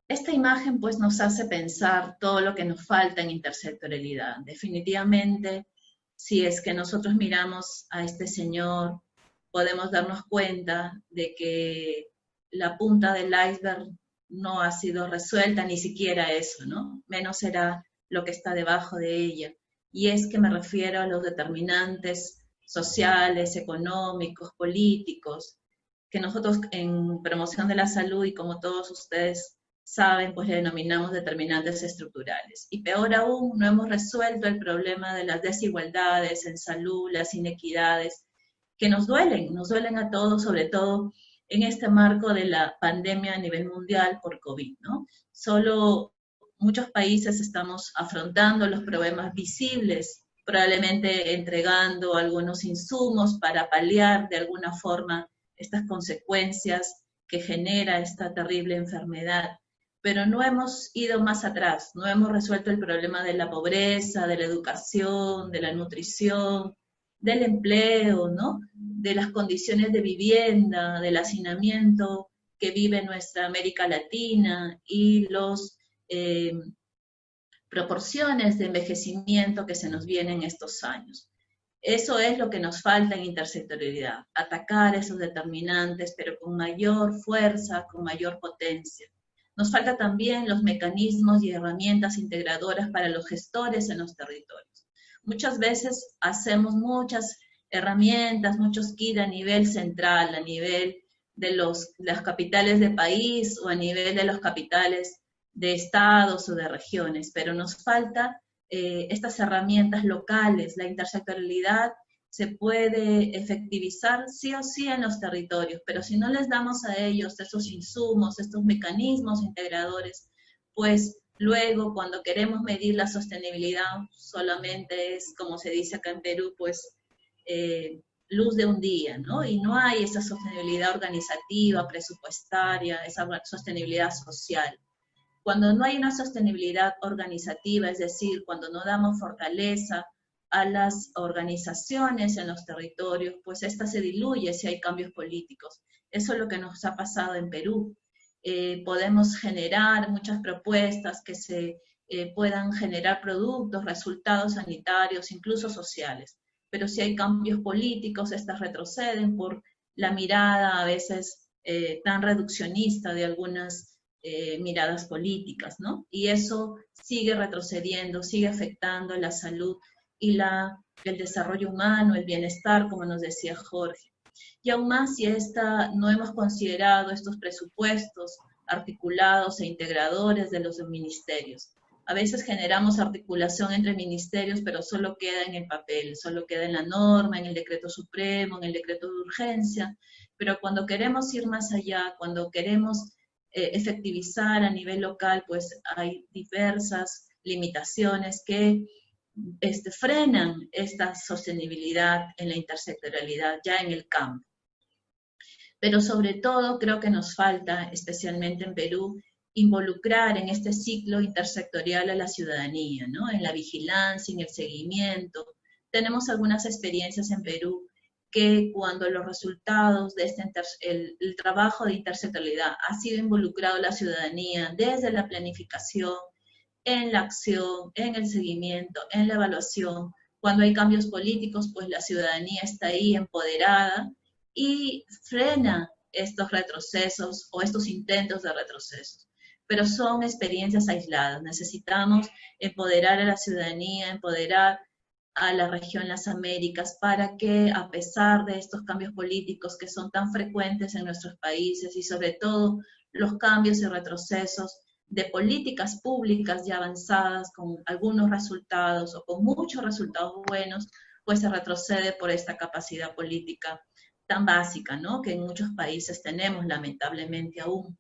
esta imagen pues nos hace pensar todo lo que nos falta en intersectorialidad. Definitivamente, si es que nosotros miramos a este señor, podemos darnos cuenta de que la punta del iceberg no ha sido resuelta, ni siquiera eso, ¿no? Menos será lo que está debajo de ella. Y es que me refiero a los determinantes sociales, económicos, políticos, que nosotros en promoción de la salud, y como todos ustedes saben, pues le denominamos determinantes estructurales. Y peor aún, no hemos resuelto el problema de las desigualdades en salud, las inequidades, que nos duelen a todos, sobre todo en este marco de la pandemia a nivel mundial por COVID, ¿no? Solo muchos países estamos afrontando los problemas visibles, probablemente entregando algunos insumos para paliar de alguna forma estas consecuencias que genera esta terrible enfermedad. Pero no hemos ido más atrás, no hemos resuelto el problema de la pobreza, de la educación, de la nutrición, del empleo, ¿no? De las condiciones de vivienda, del hacinamiento que vive nuestra América Latina y las proporciones de envejecimiento que se nos vienen estos años. Eso es lo que nos falta en intersectorialidad, atacar esos determinantes, pero con mayor fuerza, con mayor potencia. Nos falta también los mecanismos y herramientas integradoras para los gestores en los territorios. Muchas veces hacemos muchas herramientas, muchos kits a nivel central, a nivel de las capitales de país o a nivel de las capitales de estados o de regiones, pero nos falta estas herramientas locales. La intersectorialidad se puede efectivizar sí o sí en los territorios, pero si no les damos a ellos esos insumos, estos mecanismos integradores, pues luego cuando queremos medir la sostenibilidad solamente es, como se dice acá en Perú, pues luz de un día, ¿no? Y no hay esa sostenibilidad organizativa, presupuestaria, esa sostenibilidad social. Cuando no hay una sostenibilidad organizativa, es decir, cuando no damos fortaleza a las organizaciones en los territorios, pues esta se diluye si hay cambios políticos. Eso es lo que nos ha pasado en Perú. Podemos generar muchas propuestas que se puedan generar productos, resultados sanitarios, incluso sociales. Pero si hay cambios políticos, estas retroceden por la mirada a veces tan reduccionista de algunas miradas políticas, ¿no? Y eso sigue retrocediendo, sigue afectando la salud y el desarrollo humano, el bienestar, como nos decía Jorge. Y aún más si no hemos considerado estos presupuestos articulados e integradores de los ministerios. A veces generamos articulación entre ministerios, pero solo queda en el papel, solo queda en la norma, en el decreto supremo, en el decreto de urgencia, pero cuando queremos ir más allá, cuando queremos efectivizar a nivel local, pues hay diversas limitaciones que frenan esta sostenibilidad en la intersectorialidad ya en el campo. Pero sobre todo creo que nos falta, especialmente en Perú, involucrar en este ciclo intersectorial a la ciudadanía, ¿no? En la vigilancia, en el seguimiento. Tenemos algunas experiencias en Perú que cuando los resultados de el trabajo de intersectorialidad ha sido involucrado la ciudadanía desde la planificación, en la acción, en el seguimiento, en la evaluación, cuando hay cambios políticos, pues la ciudadanía está ahí empoderada y frena estos retrocesos o estos intentos de retrocesos. Pero son experiencias aisladas. Necesitamos empoderar a la ciudadanía, empoderar a la región Las Américas para que, a pesar de estos cambios políticos que son tan frecuentes en nuestros países y sobre todo los cambios y retrocesos de políticas públicas ya avanzadas con algunos resultados o con muchos resultados buenos, pues se retrocede por esta capacidad política tan básica, ¿no? Que en muchos países tenemos lamentablemente aún.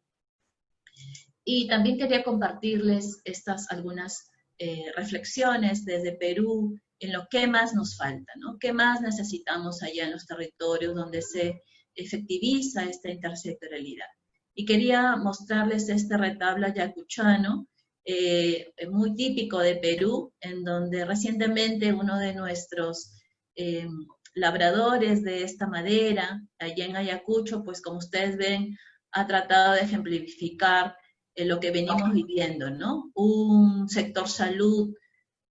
Y también quería compartirles estas algunas reflexiones desde Perú en lo que más nos falta, ¿no? ¿Qué más necesitamos allá en los territorios donde se efectiviza esta intersectorialidad? Y quería mostrarles este retablo ayacuchano, muy típico de Perú, en donde recientemente uno de nuestros labradores de esta madera, allá en Ayacucho, pues como ustedes ven, ha tratado de ejemplificar lo que venimos viviendo, ¿no? Un sector salud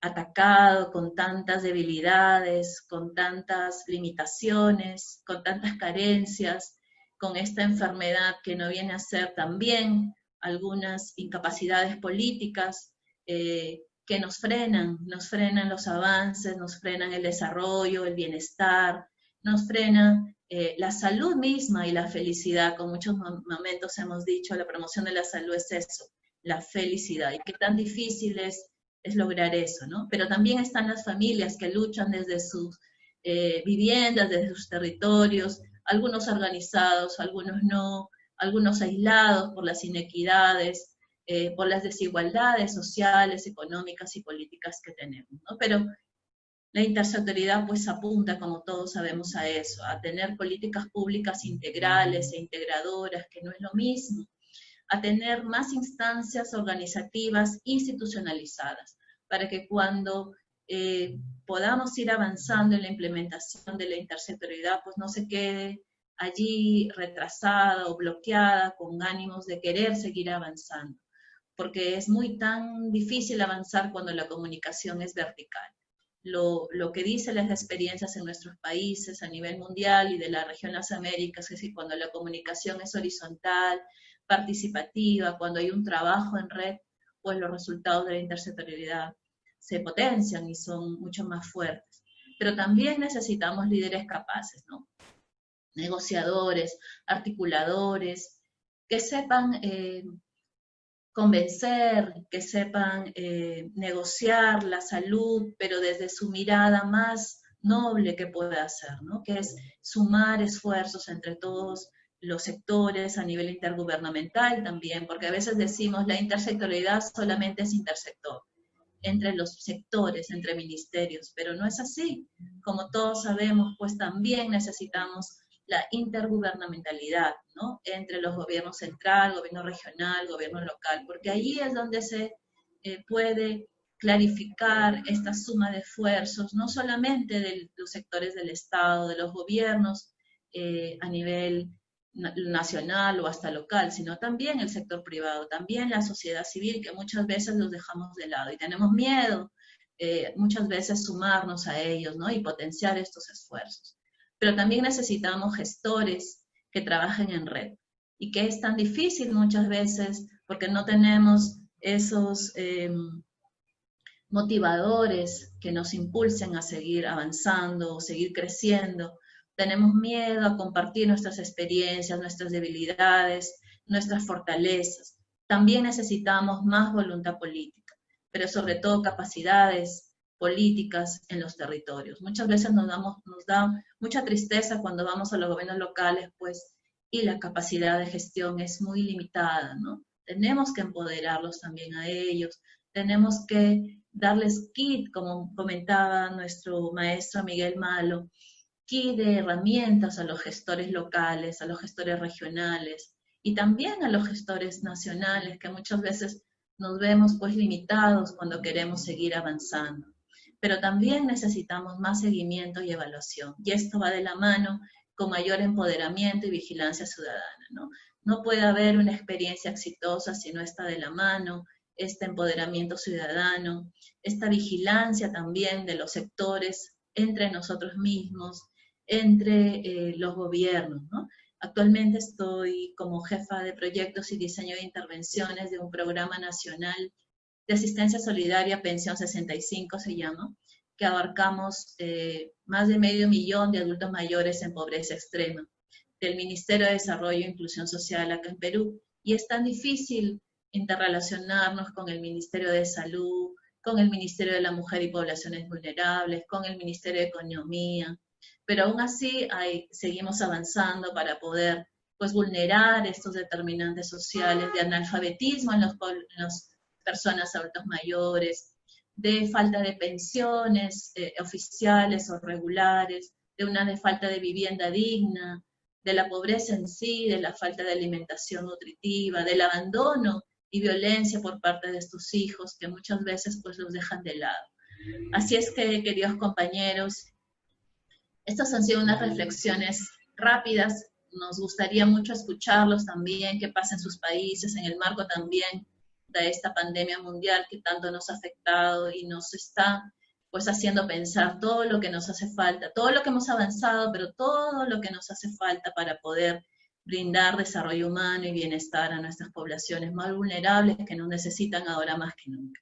atacado con tantas debilidades, con tantas limitaciones, con tantas carencias, con esta enfermedad que no viene a ser también algunas incapacidades políticas que nos frenan los avances, nos frenan el desarrollo, el bienestar, nos frenan la salud misma y la felicidad. Con muchos momentos hemos dicho, la promoción de la salud es eso, la felicidad, y qué tan difícil es lograr eso, ¿no? Pero también están las familias que luchan desde sus viviendas, desde sus territorios, algunos organizados, algunos no, algunos aislados por las inequidades, por las desigualdades sociales, económicas y políticas que tenemos, ¿no? Pero la intersectorialidad pues apunta, como todos sabemos, a eso, a tener políticas públicas integrales e integradoras, que no es lo mismo, a tener más instancias organizativas institucionalizadas, para que cuando podamos ir avanzando en la implementación de la intersectorialidad, pues no se quede allí retrasada o bloqueada con ánimos de querer seguir avanzando, porque es muy tan difícil avanzar cuando la comunicación es vertical. Lo que dicen las experiencias en nuestros países a nivel mundial y de la región de las Américas es que cuando la comunicación es horizontal, participativa, cuando hay un trabajo en red, pues los resultados de la intersectorialidad se potencian y son mucho más fuertes. Pero también necesitamos líderes capaces, ¿no? Negociadores, articuladores, que sepan convencer, que sepan negociar la salud, pero desde su mirada más noble que pueda hacer, ¿no? Que es sumar esfuerzos entre todos los sectores a nivel intergubernamental también, porque a veces decimos la intersectorialidad solamente es intersector, entre los sectores, entre ministerios, pero no es así. Como todos sabemos, pues también necesitamos la intergubernamentalidad, ¿no? Entre los gobiernos central, gobierno regional, gobierno local, porque allí es donde se puede clarificar esta suma de esfuerzos, no solamente de los sectores del Estado, de los gobiernos a nivel nacional o hasta local, sino también el sector privado, también la sociedad civil, que muchas veces los dejamos de lado y tenemos miedo muchas veces sumarnos a ellos, ¿no? Y potenciar estos esfuerzos. Pero también necesitamos gestores que trabajen en red, y que es tan difícil muchas veces porque no tenemos esos motivadores que nos impulsen a seguir avanzando o seguir creciendo. Tenemos miedo a compartir nuestras experiencias, nuestras debilidades, nuestras fortalezas. También necesitamos más voluntad política, pero sobre todo capacidades políticas en los territorios. Muchas veces nos da mucha tristeza cuando vamos a los gobiernos locales, pues, y la capacidad de gestión es muy limitada, ¿no? Tenemos que empoderarlos también a ellos, tenemos que darles kit, como comentaba nuestro maestro Miguel Malo, kit de herramientas a los gestores locales, a los gestores regionales, y también a los gestores nacionales, que muchas veces nos vemos pues limitados cuando queremos seguir avanzando. Pero también necesitamos más seguimiento y evaluación, y esto va de la mano con mayor empoderamiento y vigilancia ciudadana, ¿no? No puede haber una experiencia exitosa si no está de la mano este empoderamiento ciudadano, esta vigilancia también de los sectores entre nosotros mismos, entre los gobiernos, ¿no? Actualmente estoy como jefa de proyectos y diseño de intervenciones de un programa nacional de asistencia solidaria, Pensión 65 se llama, que abarcamos más de 500,000 de adultos mayores en pobreza extrema, del Ministerio de Desarrollo e Inclusión Social acá en Perú, y es tan difícil interrelacionarnos con el Ministerio de Salud, con el Ministerio de la Mujer y Poblaciones Vulnerables, con el Ministerio de Economía, pero aún así seguimos avanzando para poder pues, vulnerar estos determinantes sociales de analfabetismo en las personas adultos mayores, de falta de pensiones oficiales o regulares, de falta de vivienda digna, de la pobreza en sí, de la falta de alimentación nutritiva, del abandono y violencia por parte de estos hijos que muchas veces pues los dejan de lado. Así es que, queridos compañeros, estas han sido unas reflexiones rápidas. Nos gustaría mucho escucharlos también, qué pasa en sus países, en el marco también de esta pandemia mundial que tanto nos ha afectado y nos está pues haciendo pensar todo lo que nos hace falta, todo lo que hemos avanzado, pero todo lo que nos hace falta para poder brindar desarrollo humano y bienestar a nuestras poblaciones más vulnerables que nos necesitan ahora más que nunca.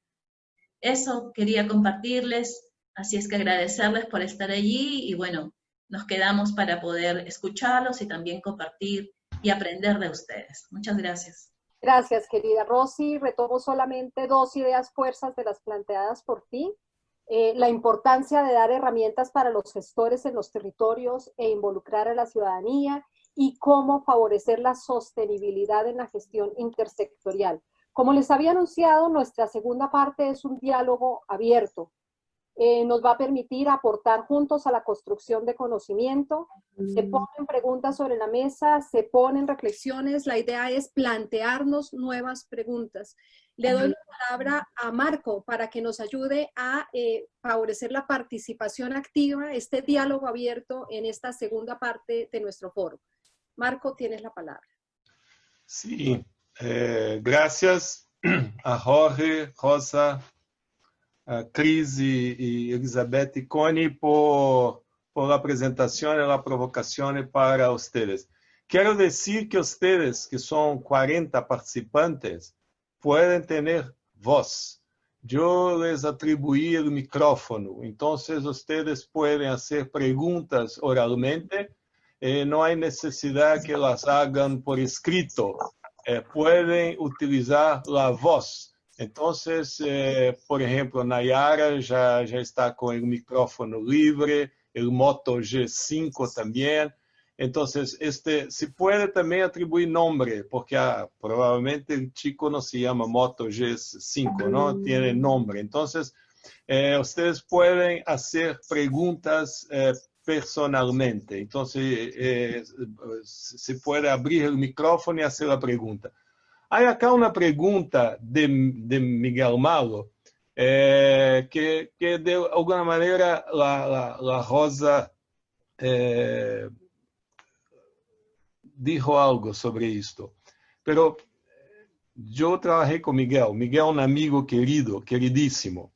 Eso quería compartirles, así es que agradecerles por estar allí y bueno, nos quedamos para poder escucharlos y también compartir y aprender de ustedes. Muchas gracias. Gracias, querida Rosy. Retomo solamente 2 ideas fuerzas de las planteadas por ti. La importancia de dar herramientas para los gestores en los territorios e involucrar a la ciudadanía y cómo favorecer la sostenibilidad en la gestión intersectorial. Como les había anunciado, nuestra segunda parte es un diálogo abierto. Nos va a permitir aportar juntos a la construcción de conocimiento. Se ponen preguntas sobre la mesa, se ponen reflexiones. La idea es plantearnos nuevas preguntas. Le doy la palabra a Marco para que nos ayude a favorecer la participación activa, este diálogo abierto en esta segunda parte de nuestro foro. Marco, tienes la palabra. Sí, gracias a Jorge, Rosa, a Cris y Elizabeth y Connie por la presentación y la provocación para ustedes. Quiero decir que ustedes, que son 40 participantes, pueden tener voz. Yo les atribuí el micrófono, entonces ustedes pueden hacer preguntas oralmente. No hay necesidad que las hagan por escrito. Pueden utilizar la voz. Entonces, por ejemplo, Nayara ya está con el micrófono libre, el Moto G5 también. Entonces, se puede también atribuir nombre, porque probablemente el chico no se llama Moto G5, ¿no? Tiene nombre. Entonces, ustedes pueden hacer preguntas personalmente. Entonces, se puede abrir el micrófono y hacer la pregunta. Hay acá una pregunta de Miguel Malo, que de alguna manera la Rosa dijo algo sobre esto. Pero yo trabajé con Miguel. Miguel es un amigo querido, queridísimo.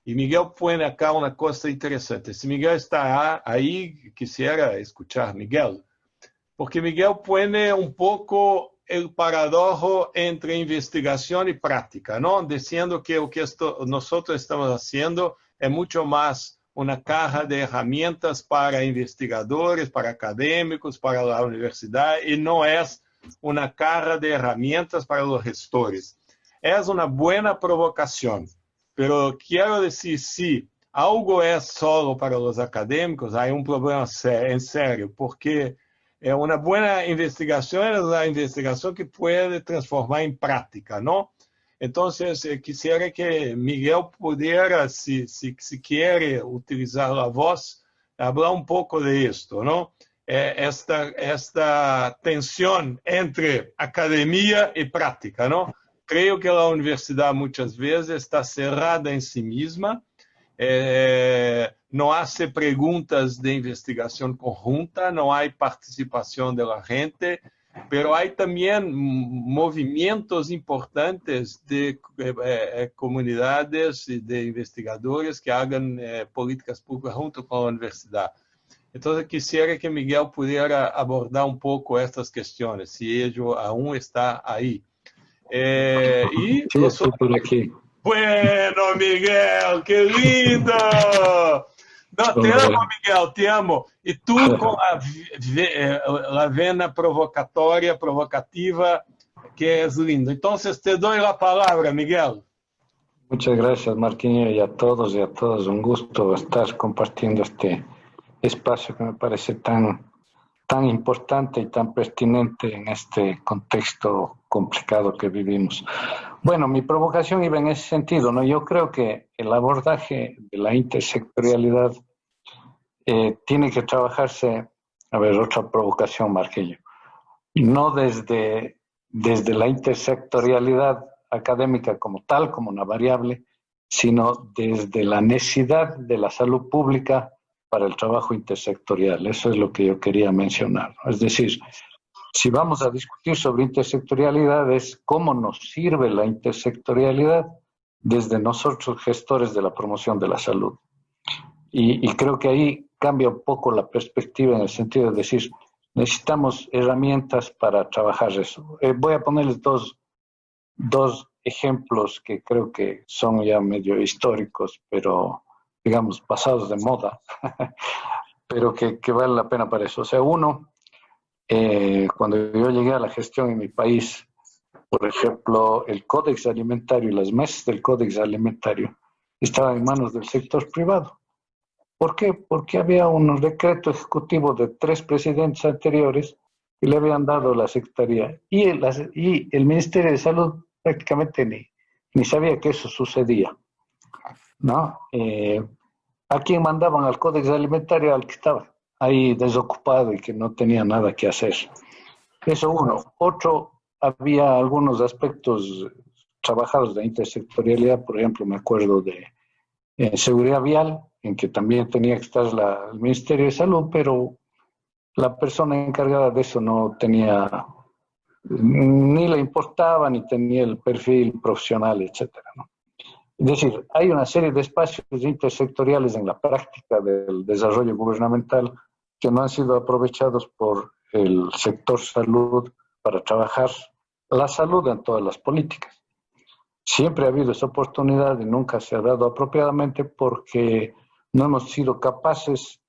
Y Miguel pone acá una cosa interesante. Si Miguel está ahí, quisiera escuchar a Miguel. Porque Miguel pone un poco el paradojo entre investigación y práctica, ¿no? Diciendo que lo que nosotros estamos haciendo es mucho más una caja de herramientas para investigadores, para académicos, para la universidad, y no es una caja de herramientas para los gestores. Es una buena provocación, pero quiero decir, si algo es solo para los académicos, hay un problema en serio, porque una buena investigación es la investigación que puede transformar en práctica, ¿no? Entonces, quisiera que Miguel pudiera, si quiere utilizar la voz, hablar un poco de esto, ¿no? Esta tensión entre academia y práctica, ¿no? Creo que la universidad muchas veces está cerrada en sí misma, no hace preguntas de investigación conjunta, no hay participación de la gente, pero hay también movimientos importantes de comunidades y de investigadores que hagan políticas públicas junto con la universidad. Entonces quisiera que Miguel pudiera abordar un poco estas cuestiones, si ello aún está ahí. Sí, estoy por aquí. Bueno, Miguel, qué lindo. No, te amo, Miguel, te amo. E tu com a vena provocativa, que é lindo. Então, te dou a palavra, Miguel. Muchas gracias, Marquinhos, y a todas. Un gusto estar compartiendo este espacio que me parece tan importante y tan pertinente en este contexto complicado que vivimos. Bueno, mi provocación iba en ese sentido, ¿no? Yo creo que el abordaje de la intersectorialidad tiene que trabajarse, a ver, otra provocación, Marquillo, no desde la intersectorialidad académica como tal, como una variable, sino desde la necesidad de la salud pública para el trabajo intersectorial. Eso es lo que yo quería mencionar, ¿no? Es decir, si vamos a discutir sobre intersectorialidad, es cómo nos sirve la intersectorialidad desde nosotros, gestores de la promoción de la salud. Y creo que ahí cambia un poco la perspectiva en el sentido de decir, necesitamos herramientas para trabajar eso. Voy a ponerles dos ejemplos que creo que son ya medio históricos, pero digamos pasados de moda, pero que vale la pena para eso. O sea, uno, cuando yo llegué a la gestión en mi país, por ejemplo, el Códex Alimentario y las mesas del Códex Alimentario estaban en manos del sector privado. ¿Por qué? Porque había un decreto ejecutivo de 3 presidentes anteriores que le habían dado la Secretaría. Y el Ministerio de Salud prácticamente ni sabía que eso sucedía, ¿no? ¿A quién mandaban? Al Códex Alimentario, al que estaba ahí desocupado y que no tenía nada que hacer. Eso uno. Otro, había algunos aspectos trabajados de intersectorialidad, por ejemplo, me acuerdo de seguridad vial, en que también tenía que estar el Ministerio de Salud, pero la persona encargada de eso no tenía, ni le importaba, ni tenía el perfil profesional, etcétera, ¿no? Es decir, hay una serie de espacios intersectoriales en la práctica del desarrollo gubernamental que no han sido aprovechados por el sector salud para trabajar la salud en todas las políticas. Siempre ha habido esa oportunidad y nunca se ha dado apropiadamente porque no hemos sido capaces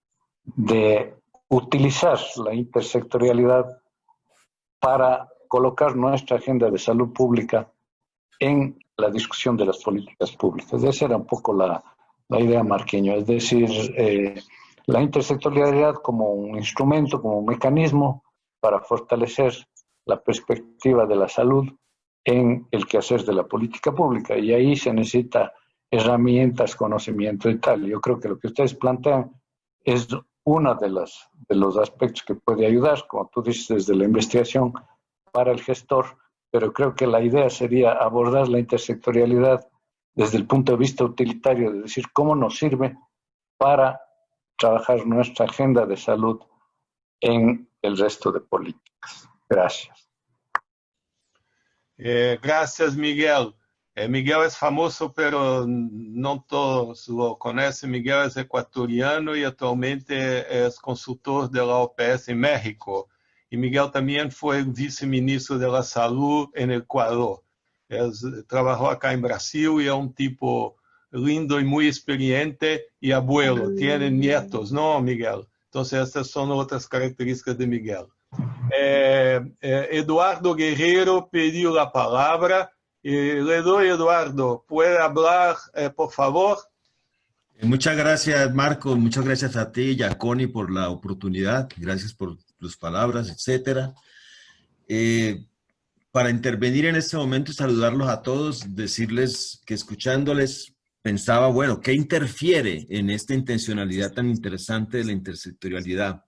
de utilizar la intersectorialidad para colocar nuestra agenda de salud pública en la discusión de las políticas públicas. Esa era un poco la idea, Marqueño, es decir, la intersectorialidad como un instrumento, como un mecanismo para fortalecer la perspectiva de la salud en el quehacer de la política pública, y ahí se necesita herramientas, conocimiento y tal. Yo creo que lo que ustedes plantean es uno de los aspectos que puede ayudar, como tú dices, desde la investigación para el gestor, pero creo que la idea sería abordar la intersectorialidad desde el punto de vista utilitario, de decir cómo nos sirve para trabajar nuestra agenda de salud en el resto de políticas. Gracias. Gracias, Miguel. Miguel es famoso, pero no todos lo conocen. Miguel es ecuatoriano y actualmente es consultor de la OPS en México. Y Miguel también fue viceministro de la Salud en Ecuador. Trabajó acá en Brasil y es un tipo lindo y muy experiente y abuelo. Tiene nietos, ¿no, Miguel? Entonces, estas son otras características de Miguel. Eduardo Guerrero pidió la palabra. Le doy, Eduardo. ¿Puede hablar, por favor? Muchas gracias, Marco. Muchas gracias a ti y a Connie por la oportunidad. Gracias por tus palabras, etcétera. Para intervenir en este momento y saludarlos a todos, decirles que escuchándoles pensaba, bueno, ¿qué interfiere en esta intencionalidad tan interesante de la intersectorialidad,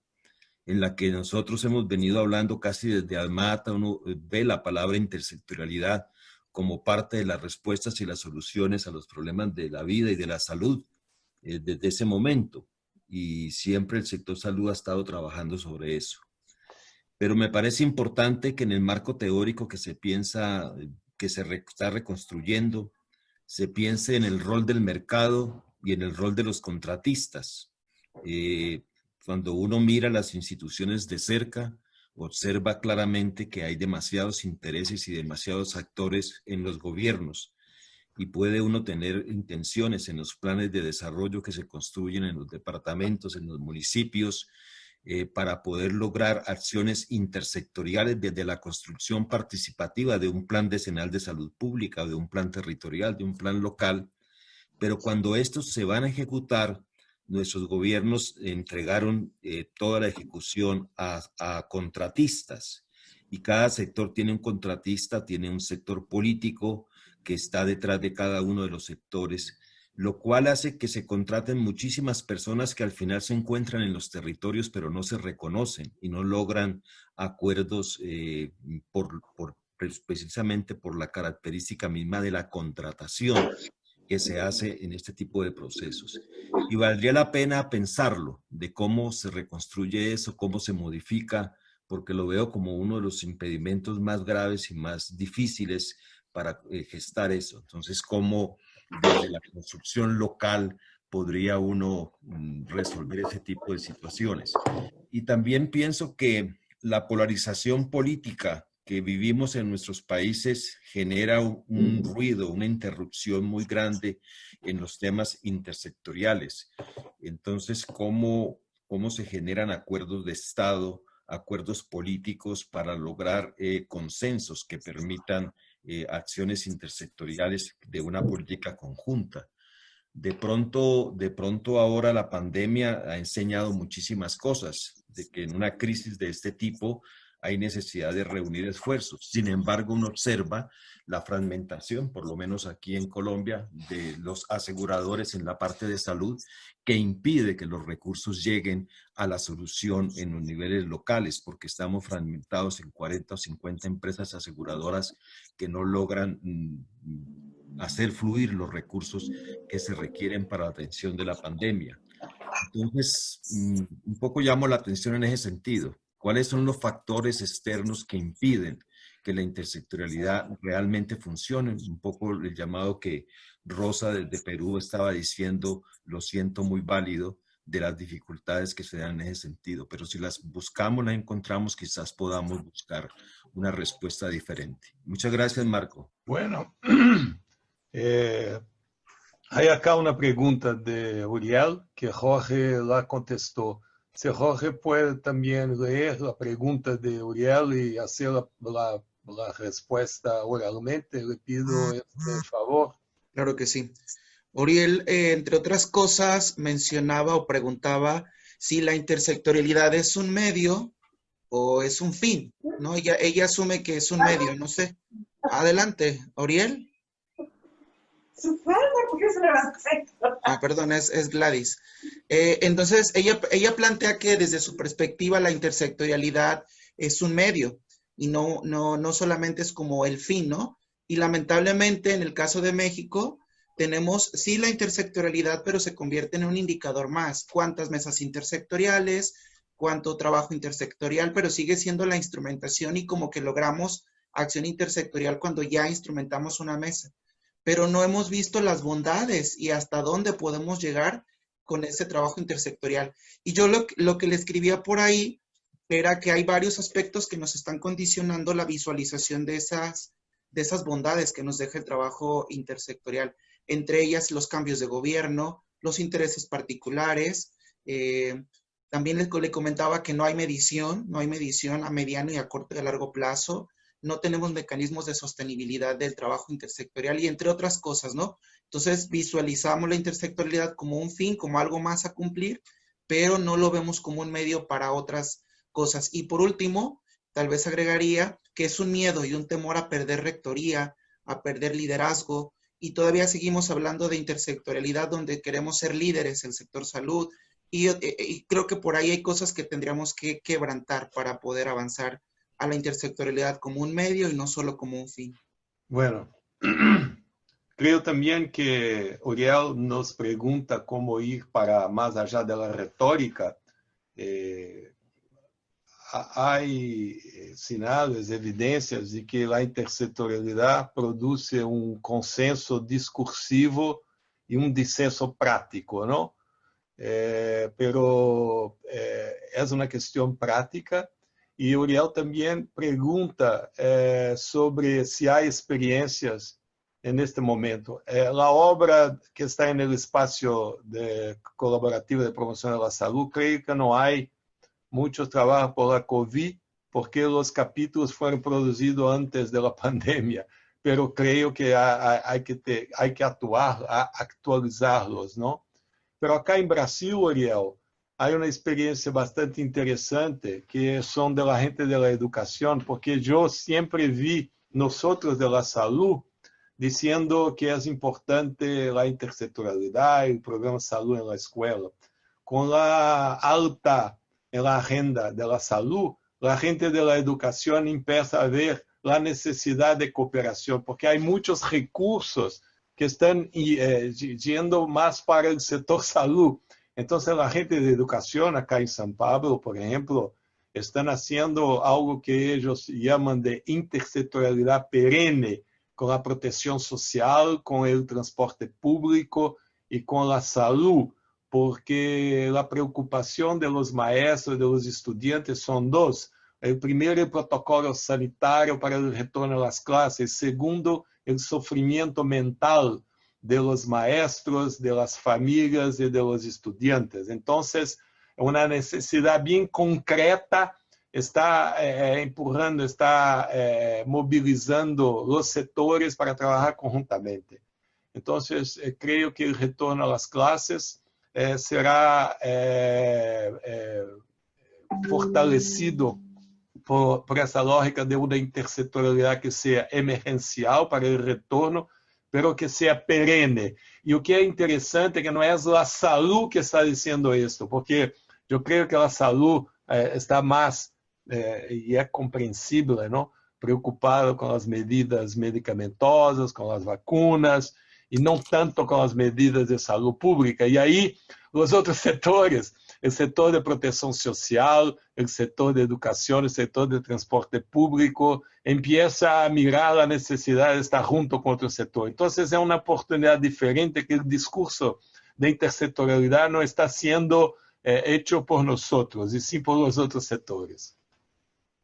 en la que nosotros hemos venido hablando casi desde Almata? Uno ve la palabra intersectorialidad como parte de las respuestas y las soluciones a los problemas de la vida y de la salud desde ese momento. Y siempre el sector salud ha estado trabajando sobre eso. Pero me parece importante que en el marco teórico que se piensa, que se está reconstruyendo, se piense en el rol del mercado y en el rol de los contratistas. Cuando uno mira las instituciones de cerca, observa claramente que hay demasiados intereses y demasiados actores en los gobiernos, y puede uno tener intenciones en los planes de desarrollo que se construyen en los departamentos, en los municipios, para poder lograr acciones intersectoriales desde la construcción participativa de un plan decenal de salud pública, de un plan territorial, de un plan local. Pero cuando estos se van a ejecutar, nuestros gobiernos entregaron toda la ejecución a contratistas, y cada sector tiene un contratista, tiene un sector político que está detrás de cada uno de los sectores, lo cual hace que se contraten muchísimas personas que al final se encuentran en los territorios, pero no se reconocen y no logran acuerdos precisamente por la característica misma de la contratación que se hace en este tipo de procesos. Y valdría la pena pensarlo, de cómo se reconstruye eso, cómo se modifica, porque lo veo como uno de los impedimentos más graves y más difíciles para gestar eso. Entonces, cómo desde la construcción local podría uno resolver ese tipo de situaciones. Y también pienso que la polarización política que vivimos en nuestros países genera un ruido, una interrupción muy grande en los temas intersectoriales. Entonces, ¿cómo se generan acuerdos de Estado, acuerdos políticos para lograr consensos que permitan acciones intersectoriales de una política conjunta? De pronto ahora la pandemia ha enseñado muchísimas cosas, de que en una crisis de este tipo hay necesidad de reunir esfuerzos. Sin embargo, uno observa la fragmentación, por lo menos aquí en Colombia, de los aseguradores en la parte de salud, que impide que los recursos lleguen a la solución en los niveles locales, porque estamos fragmentados en 40 o 50 empresas aseguradoras que no logran hacer fluir los recursos que se requieren para la atención de la pandemia. Entonces, un poco llamo la atención en ese sentido. ¿Cuáles son los factores externos que impiden que la intersectorialidad realmente funcione? Un poco el llamado que Rosa desde Perú estaba diciendo, lo siento, muy válido, de las dificultades que se dan en ese sentido. Pero si las buscamos, las encontramos, quizás podamos buscar una respuesta diferente. Muchas gracias, Marco. Bueno, hay acá una pregunta de Uriel que Jorge la contestó. Si Jorge puede también leer la pregunta de Uriel y hacer la respuesta oralmente, le pido este favor. Claro que sí. Uriel, entre otras cosas, mencionaba o preguntaba si la intersectorialidad es un medio o es un fin, ¿no? Ella asume que es un medio, no sé. Adelante, Uriel. Perdón, es Gladys. Entonces, ella plantea que desde su perspectiva la intersectorialidad es un medio y no solamente es como el fin, ¿no? Y lamentablemente en el caso de México tenemos sí la intersectorialidad, pero se convierte en un indicador más. ¿Cuántas mesas intersectoriales? ¿Cuánto trabajo intersectorial? Pero sigue siendo la instrumentación y como que logramos acción intersectorial cuando ya instrumentamos una mesa. Pero no hemos visto las bondades y hasta dónde podemos llegar con ese trabajo intersectorial. Y yo lo que le escribía por ahí era que hay varios aspectos que nos están condicionando la visualización de esas bondades que nos deja el trabajo intersectorial. Entre ellas los cambios de gobierno, los intereses particulares. También le comentaba que no hay medición a mediano y a corto y a largo plazo. No tenemos mecanismos de sostenibilidad del trabajo intersectorial y entre otras cosas, ¿no? Entonces visualizamos la intersectorialidad como un fin, como algo más a cumplir, pero no lo vemos como un medio para otras cosas. Y por último, tal vez agregaría que es un miedo y un temor a perder rectoría, a perder liderazgo, y todavía seguimos hablando de intersectorialidad donde queremos ser líderes, el sector salud, y creo que por ahí hay cosas que tendríamos que quebrantar para poder avanzar a la intersectorialidad como un medio y no solo como un fin. Bueno, creo también que Uriel nos pregunta cómo ir para más allá de la retórica. Hay sinales, evidências de que a intersectorialidade produz consenso discursivo e dissenso prático, não? Pero é uma questão prática. E Uriel também pergunta sobre se há experiências neste momento. A obra que está no espaço colaborativo de promoção da saúde, creio que não há muchos trabajan por la COVID, porque los capítulos fueron producidos antes de la pandemia, pero creo que hay que actualizarlos, ¿no? Pero acá en Brasil, Ariel, hay una experiencia bastante interesante que son de la gente de la educación, porque yo siempre vi nosotros de la salud diciendo que es importante la intersectorialidad, el programa salud en la escuela. Con la alta en la agenda de la salud, la gente de la educación empieza a ver la necesidad de cooperación, porque hay muchos recursos que están yendo más para el sector salud. Entonces la gente de educación acá en San Pablo, por ejemplo, están haciendo algo que ellos llaman de intersectorialidad perenne, con la protección social, con el transporte público y con la salud, porque la preocupación de los maestros, de los estudiantes son dos. El primero, el protocolo sanitario para el retorno a las clases. Segundo, el sufrimiento mental de los maestros, de las familias y de los estudiantes. Entonces, una necesidad bien concreta está empurrando, está movilizando los sectores para trabajar conjuntamente. Entonces, creo que el retorno a las clases será fortalecido por essa lógica de uma intersectorialidade que seja emergencial para o retorno, pero que seja perene. E o que é interessante é que não é a saúde que está dizendo isso, porque eu creio que a saúde está mais, e é compreensível, não? Preocupada com as medidas medicamentosas, com as vacunas, e não tanto com as medidas de saúde pública. E aí, os outros setores, o setor de proteção social, o setor de educação, o setor de transporte público, empieza a mirar a necessidade de estar junto com outro setor. Então, é uma oportunidade diferente que o discurso de intersectorialidade não está sendo hecho por nós, e sim por os outros setores.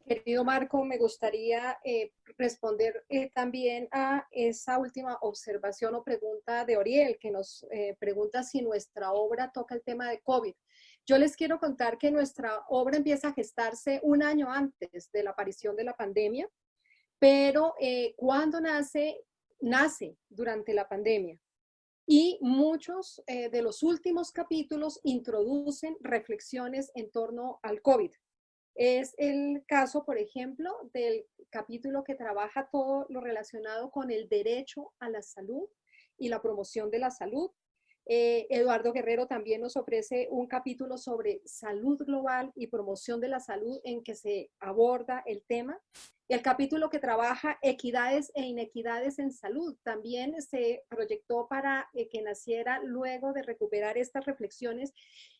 Querido Marco, me gustaría responder también a esa última observación o pregunta de Oriel, que nos pregunta si nuestra obra toca el tema de COVID. Yo les quiero contar que nuestra obra empieza a gestarse un año antes de la aparición de la pandemia, pero cuando nace durante la pandemia. Y muchos de los últimos capítulos introducen reflexiones en torno al COVID. Es el caso, por ejemplo, del capítulo que trabaja todo lo relacionado con el derecho a la salud y la promoción de la salud. Eduardo Guerrero también nos ofrece un capítulo sobre salud global y promoción de la salud en que se aborda el tema. El capítulo que trabaja equidades e inequidades en salud también se proyectó para que naciera luego de recuperar estas reflexiones.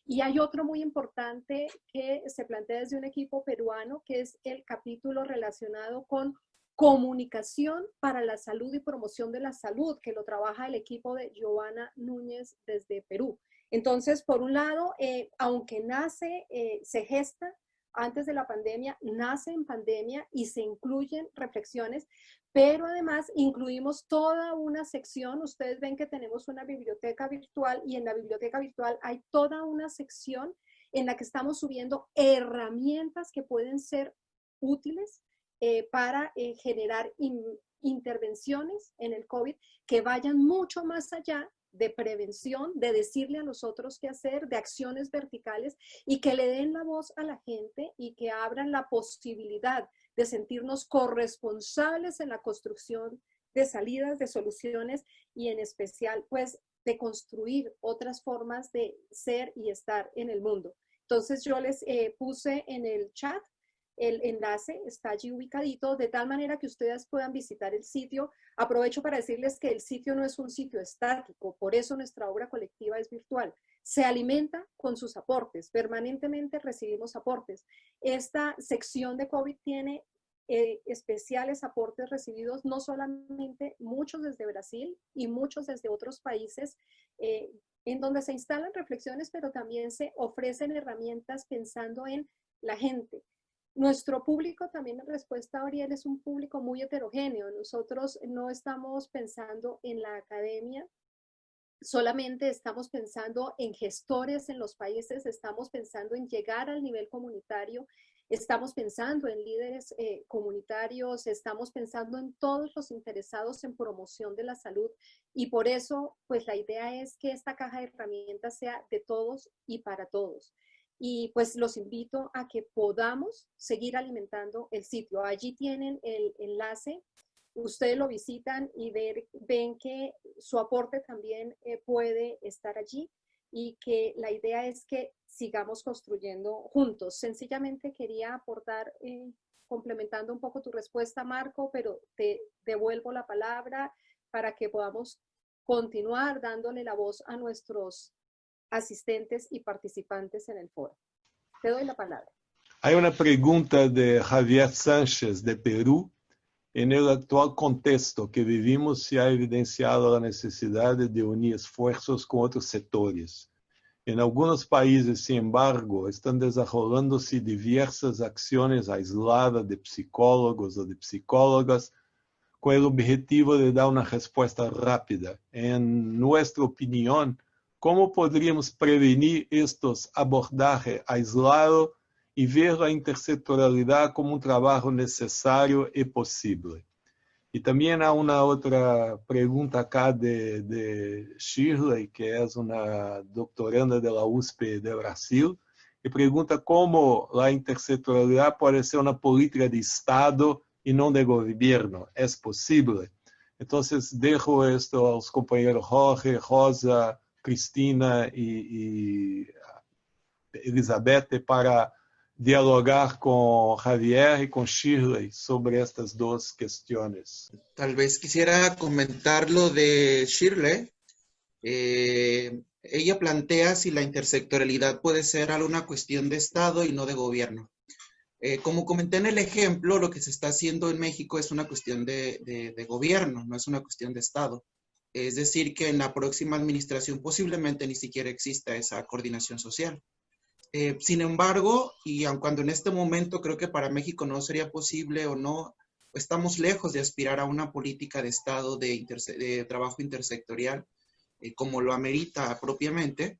Y hay otro muy importante que se plantea desde un equipo peruano, que es el capítulo relacionado con comunicación para la salud y promoción de la salud, que lo trabaja el equipo de Giovanna Núñez desde Perú. Entonces, por un lado, aunque se gesta antes de la pandemia, nace en pandemia y se incluyen reflexiones, pero además incluimos toda una sección. Ustedes ven que tenemos una biblioteca virtual y en la biblioteca virtual hay toda una sección en la que estamos subiendo herramientas que pueden ser útiles para generar intervenciones en el COVID que vayan mucho más allá de prevención, de decirle a los otros qué hacer, de acciones verticales y que le den la voz a la gente y que abran la posibilidad de sentirnos corresponsables en la construcción de salidas, de soluciones y en especial pues de construir otras formas de ser y estar en el mundo. Entonces yo les puse en el chat el enlace, está allí ubicadito, de tal manera que ustedes puedan visitar el sitio. Aprovecho para decirles que el sitio no es un sitio estático, por eso nuestra obra colectiva es virtual. Se alimenta con sus aportes, permanentemente recibimos aportes. Esta sección de COVID tiene especiales aportes recibidos, no solamente muchos desde Brasil y muchos desde otros países, en donde se instalan reflexiones, pero también se ofrecen herramientas pensando en la gente. Nuestro público también en respuesta a Oriel es un público muy heterogéneo. Nosotros no estamos pensando en la academia solamente estamos pensando en gestores en los países, estamos pensando en llegar al nivel comunitario, estamos pensando en líderes comunitarios, estamos pensando en todos los interesados en promoción de la salud y por eso, pues la idea es que esta caja de herramientas sea de todos y para todos. Y pues los invito a que podamos seguir alimentando el sitio. Allí tienen el enlace. Ustedes lo visitan y ven que su aporte también puede estar allí y que la idea es que sigamos construyendo juntos. Sencillamente quería aportar, complementando un poco tu respuesta, Marco, pero te devuelvo la palabra para que podamos continuar dándole la voz a nuestros asistentes y participantes en el foro. Te doy la palabra. Hay una pregunta de Javier Sánchez, de Perú. En el actual contexto que vivimos, se ha evidenciado la necesidad de unir esfuerzos con otros sectores. En algunos países, sin embargo, están desarrollándose diversas acciones aisladas de psicólogos o de psicólogas con el objetivo de dar una respuesta rápida. En nuestra opinión, ¿cómo podríamos prevenir estos abordajes aislados y ver la intersectorialidad como un trabajo necesario y posible? Y también hay una otra pregunta acá de Shirley, que es una doctoranda de la USP de Brasil, y pregunta cómo la intersectorialidad puede ser una política de Estado y no de gobierno. ¿Es posible? Entonces dejo esto a los compañeros Jorge, Rosa, Cristina y Elizabeth para dialogar con Javier y con Shirley sobre estas dos cuestiones. Tal vez quisiera comentar lo de Shirley. Ella plantea si la intersectorialidad puede ser alguna cuestión de Estado y no de gobierno. Como comenté en el ejemplo, lo que se está haciendo en México es una cuestión de gobierno, no es una cuestión de Estado. Es decir, que en la próxima administración posiblemente ni siquiera exista esa coordinación social. Sin embargo, y aun cuando en este momento creo que para México no sería posible o no, estamos lejos de aspirar a una política de Estado de trabajo intersectorial como lo amerita propiamente,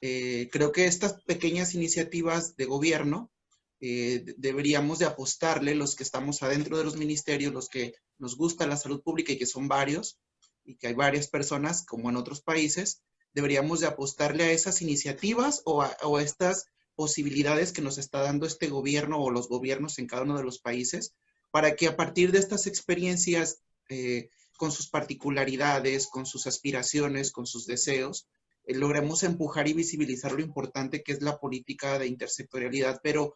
creo que estas pequeñas iniciativas de gobierno deberíamos de apostarle, los que estamos adentro de los ministerios, los que nos gusta la salud pública y que son varios, y que hay varias personas como en otros países, deberíamos de apostarle a esas iniciativas o a estas posibilidades que nos está dando este gobierno o los gobiernos en cada uno de los países, para que a partir de estas experiencias, con sus particularidades, con sus aspiraciones, con sus deseos, logremos empujar y visibilizar lo importante que es la política de intersectorialidad, pero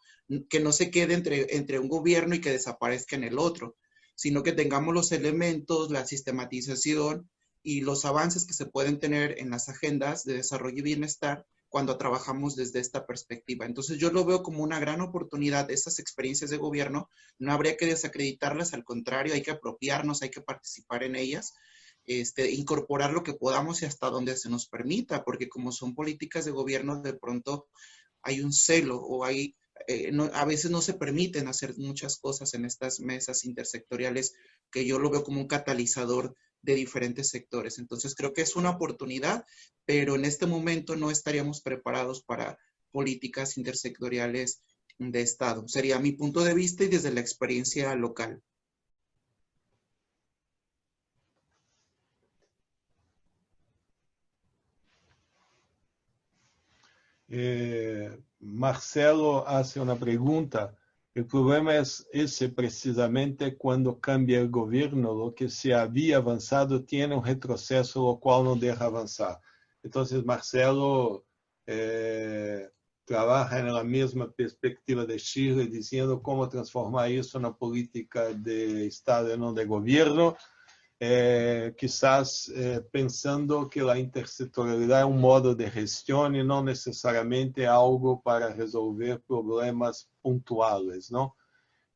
que no se quede entre un gobierno y que desaparezca en el otro, sino que tengamos los elementos, la sistematización y los avances que se pueden tener en las agendas de desarrollo y bienestar cuando trabajamos desde esta perspectiva. Entonces yo lo veo como una gran oportunidad. Estas experiencias de gobierno no habría que desacreditarlas, al contrario, hay que apropiarnos, hay que participar en ellas, incorporar lo que podamos y hasta donde se nos permita, porque como son políticas de gobierno, de pronto hay un celo o hay, a veces no se permiten hacer muchas cosas en estas mesas intersectoriales, que yo lo veo como un catalizador de diferentes sectores. Entonces creo que es una oportunidad, pero en este momento no estaríamos preparados para políticas intersectoriales de Estado. Sería mi punto de vista y desde la experiencia local. Marcelo hace una pregunta. El problema es ese precisamente cuando cambia el gobierno, lo que se había avanzado tiene un retroceso, lo cual no deja avanzar. Entonces Marcelo trabaja en la misma perspectiva de Chile, diciendo cómo transformar eso en una política de Estado y no de gobierno, quizás pensando que la intersectorialidad es un modo de gestión y no necesariamente algo para resolver problemas puntuales, ¿no?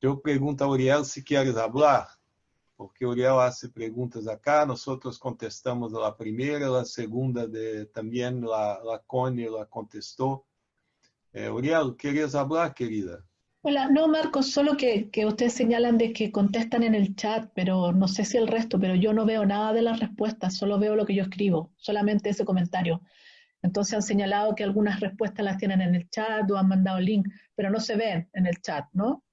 Yo pregunto a Uriel si quieres hablar, porque Uriel hace preguntas acá, nosotros contestamos la primera, la segunda también la Connie la contestó. Uriel, ¿querías hablar, querida? Hola, no, Marcos, solo que ustedes señalan de que contestan en el chat, pero no sé si el resto, pero yo no veo nada de las respuestas, solo veo lo que yo escribo, solamente ese comentario. Entonces han señalado que algunas respuestas las tienen en el chat o han mandado link, pero no se ven en el chat, ¿no?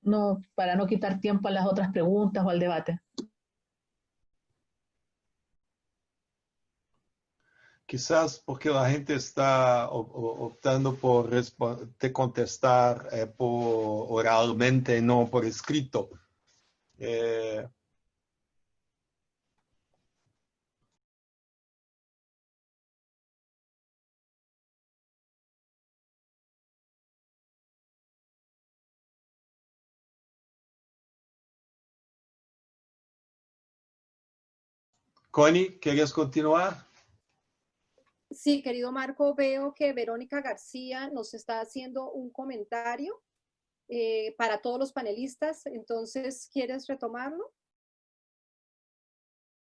No, para no quitar tiempo a las otras preguntas o al debate. Quizás porque la gente está optando por te contestar oralmente, no por escrito. Connie, ¿quieres continuar? Sí, querido Marco, veo que Verónica García nos está haciendo un comentario para todos los panelistas. Entonces, ¿quieres retomarlo?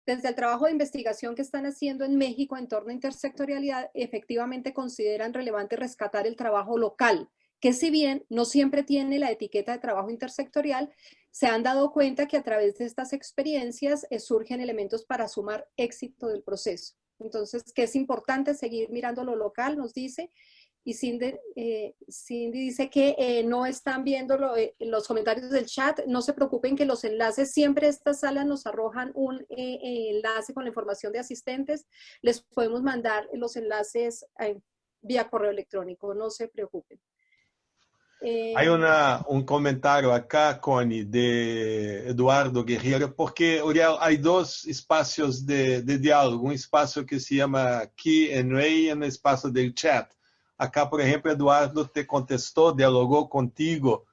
Desde el trabajo de investigación que están haciendo en México en torno a intersectorialidad, efectivamente consideran relevante rescatar el trabajo local, que si bien no siempre tiene la etiqueta de trabajo intersectorial, se han dado cuenta que a través de estas experiencias surgen elementos para sumar éxito del proceso. Entonces, que es importante seguir mirando lo local, nos dice, y Cindy dice que no están viendo los comentarios del chat. No se preocupen que los enlaces, siempre estas salas nos arrojan un enlace con la información de asistentes. Les podemos mandar los enlaces vía correo electrónico, no se preocupen. Hay un comentario acá, Connie, de Eduardo Guerreiro, porque, Uriel, hay dos espacios de diálogo, un espacio que se llama Q&A y un espacio del chat. Acá, por ejemplo, Eduardo te contestó, dialogó contigo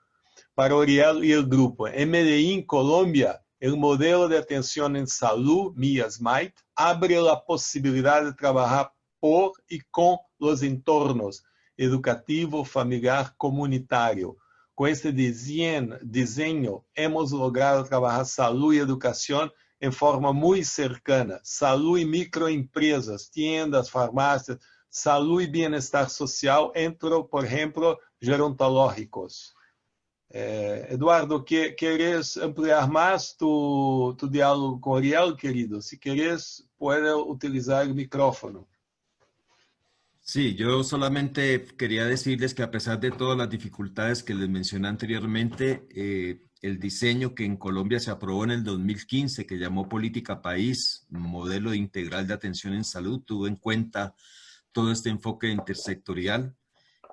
para Uriel y el grupo. En Medellín, Colombia, el modelo de atención en salud, MIA-SMITE, abre la posibilidad de trabajar por y con los entornos educativo, familiar, comunitario. Con este diseño hemos logrado trabajar salud y educación en forma muy cercana. Salud y microempresas, tiendas, farmacias, salud y bienestar social, entre, por ejemplo, gerontológicos. Eduardo, ¿quieres ampliar más tu diálogo con Uriel, querido? Si quieres, puedes utilizar el micrófono. Sí, yo solamente quería decirles que a pesar de todas las dificultades que les mencioné anteriormente, el diseño que en Colombia se aprobó en el 2015, que llamó Política País, modelo integral de atención en salud, tuvo en cuenta todo este enfoque intersectorial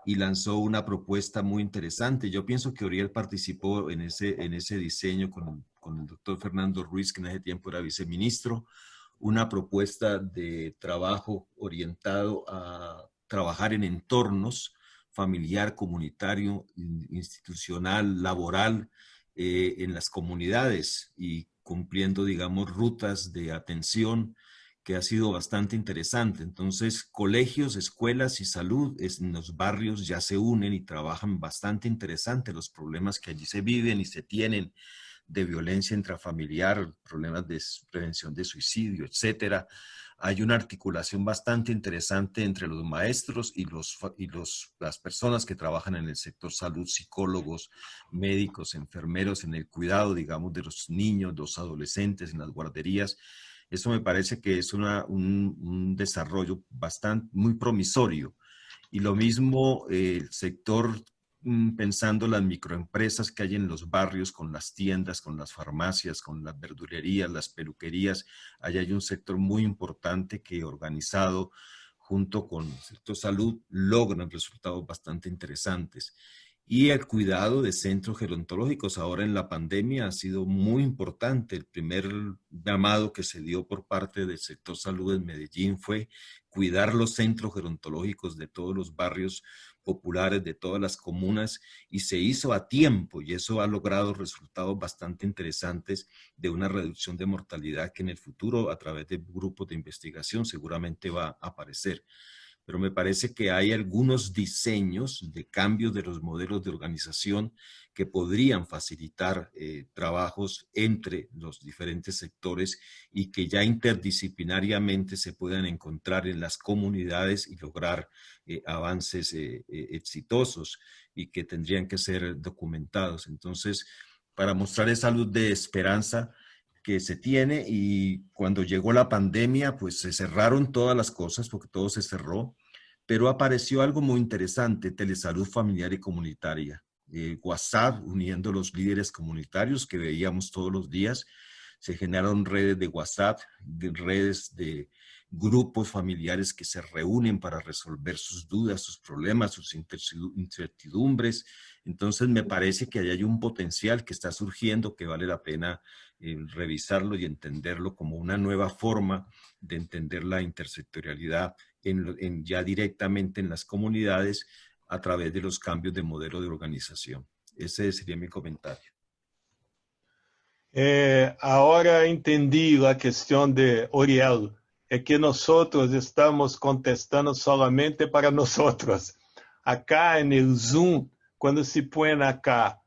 y lanzó una propuesta muy interesante. Yo pienso que Uriel participó en ese diseño con el doctor Fernando Ruiz, que en ese tiempo era viceministro, una propuesta de trabajo orientado a trabajar en entornos familiar, comunitario, institucional, laboral, en las comunidades y cumpliendo, digamos, rutas de atención que ha sido bastante interesante. Entonces, colegios, escuelas y salud en los barrios ya se unen y trabajan bastante interesante los problemas que allí se viven y se tienen de violencia intrafamiliar, problemas de prevención de suicidio, etcétera. Hay una articulación bastante interesante entre los maestros y las personas que trabajan en el sector salud, psicólogos, médicos, enfermeros, en el cuidado, digamos, de los niños, los adolescentes, en las guarderías. Eso me parece que es un desarrollo muy promisorio. Y lo mismo el sector, pensando las microempresas que hay en los barrios, con las tiendas, con las farmacias, con las verdulerías, las peluquerías. Allá hay un sector muy importante que, organizado junto con el sector salud, logran resultados bastante interesantes. Y el cuidado de centros gerontológicos ahora en la pandemia ha sido muy importante. El primer llamado que se dio por parte del sector salud en Medellín fue cuidar los centros gerontológicos de todos los barrios populares, de todas las comunas, y se hizo a tiempo, y eso ha logrado resultados bastante interesantes de una reducción de mortalidad que en el futuro, a través de grupos de investigación, seguramente va a aparecer. pero me parece que hay algunos diseños de cambios de los modelos de organización que podrían facilitar trabajos entre los diferentes sectores y que ya interdisciplinariamente se puedan encontrar en las comunidades y lograr avances exitosos y que tendrían que ser documentados. Entonces, para mostrar esa luz de esperanza que se tiene, y cuando llegó la pandemia, pues se cerraron todas las cosas porque todo se cerró, pero apareció algo muy interesante: telesalud familiar y comunitaria. WhatsApp uniendo los líderes comunitarios que veíamos todos los días. Se generaron redes de WhatsApp, redes de grupos familiares que se reúnen para resolver sus dudas, sus problemas, sus incertidumbres. Entonces me parece que ahí hay un potencial que está surgiendo que vale la pena revisarlo y entenderlo como una nueva forma de entender la intersectorialidad ya directamente en las comunidades a través de los cambios de modelo de organización. Ese sería mi comentario. Ahora entendí la cuestión de Uriel. Es que nosotros estamos contestando solamente para nosotros. Acá en el Zoom, cuando se ponen acá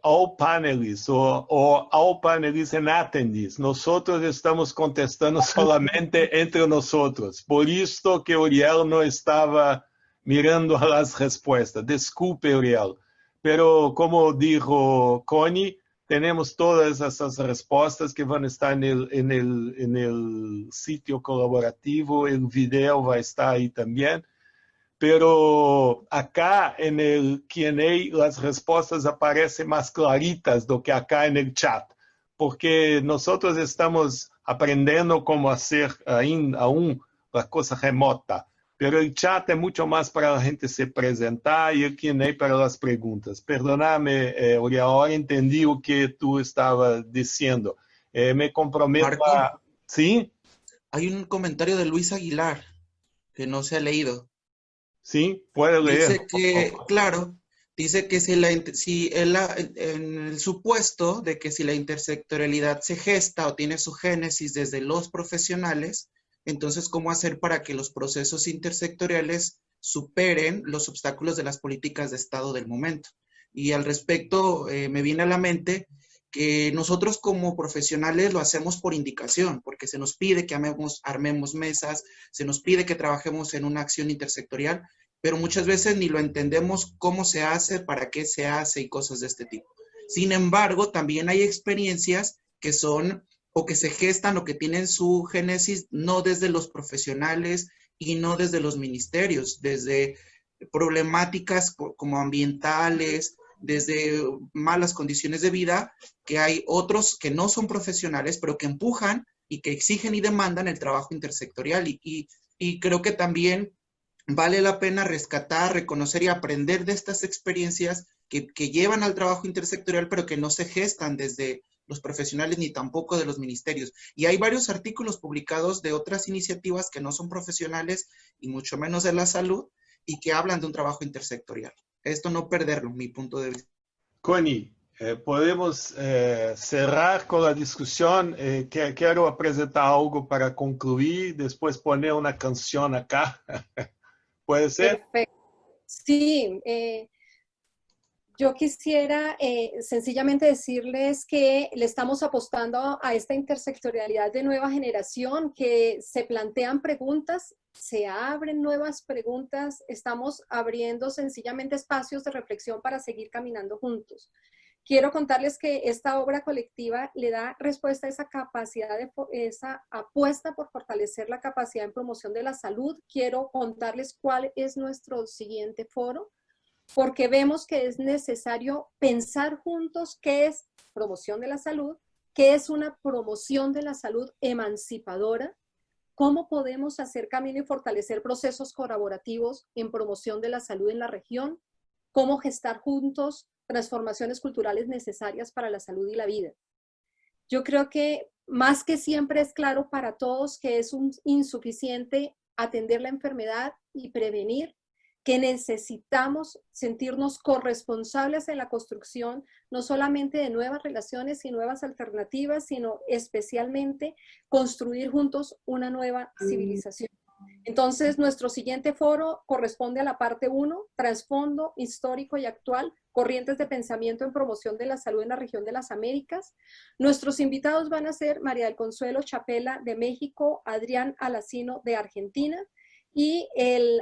all panelists o all panelists and attendees, nosotros estamos contestando solamente entre nosotros. Por esto que Uriel no estaba mirando a las respuestas. Disculpe, Uriel. Pero como dijo Connie, tenemos todas esas respuestas que van a estar en el sitio colaborativo. El video va a estar ahí también. Pero acá en el Q&A las respuestas aparecen más claritas do que acá en el chat, porque nosotros estamos aprendiendo cómo hacer aún la cosa remota, pero el chat es mucho más para la gente se presentar y el Q&A para las preguntas. Perdóname, Uriel, ahora entendí lo que tú estabas diciendo. Me comprometo Marco, a... ¿Sí? hay un comentario de Luis Aguilar que no se ha leído. Sí, puede leer. Dice que, claro, dice que en el supuesto de que si la intersectorialidad se gesta o tiene su génesis desde los profesionales, entonces, ¿cómo hacer para que los procesos intersectoriales superen los obstáculos de las políticas de Estado del momento? Y al respecto, me viene a la mente que nosotros como profesionales lo hacemos por indicación, porque se nos pide que armemos mesas, se nos pide que trabajemos en una acción intersectorial, pero muchas veces ni lo entendemos cómo se hace, para qué se hace y cosas de este tipo. Sin embargo, también hay experiencias que son o que se gestan o que tienen su génesis no desde los profesionales y no desde los ministerios, desde problemáticas como ambientales, desde malas condiciones de vida, que hay otros que no son profesionales, pero que empujan y que exigen y demandan el trabajo intersectorial. Y creo que también vale la pena rescatar, reconocer y aprender de estas experiencias que llevan al trabajo intersectorial, pero que no se gestan desde los profesionales ni tampoco de los ministerios. Y hay varios artículos publicados de otras iniciativas que no son profesionales y mucho menos de la salud y que hablan de un trabajo intersectorial. Esto no perderlo, mi punto de vista. Connie, podemos cerrar con la discusión. Quiero presentar algo para concluir, después poner una canción acá. ¿Puede ser? Perfecto. Sí, yo quisiera sencillamente decirles que le estamos apostando a esta intersectorialidad de nueva generación, que se plantean preguntas, se abren nuevas preguntas, estamos abriendo sencillamente espacios de reflexión para seguir caminando juntos. Quiero contarles que esta obra colectiva le da respuesta a esa capacidad, esa apuesta por fortalecer la capacidad en promoción de la salud. Quiero contarles cuál es nuestro siguiente foro, porque vemos que es necesario pensar juntos qué es promoción de la salud, qué es una promoción de la salud emancipadora, cómo podemos hacer camino y fortalecer procesos colaborativos en promoción de la salud en la región, cómo gestar juntos transformaciones culturales necesarias para la salud y la vida. Yo creo que más que siempre es claro para todos que es insuficiente atender la enfermedad y prevenir, que necesitamos sentirnos corresponsables en la construcción, no solamente de nuevas relaciones y nuevas alternativas, sino especialmente construir juntos una nueva civilización. Entonces, nuestro siguiente foro corresponde a la parte 1, trasfondo histórico y actual, corrientes de pensamiento en promoción de la salud en la región de las Américas. Nuestros invitados van a ser María del Consuelo Chapela de México, Adrián Alacino de Argentina, y el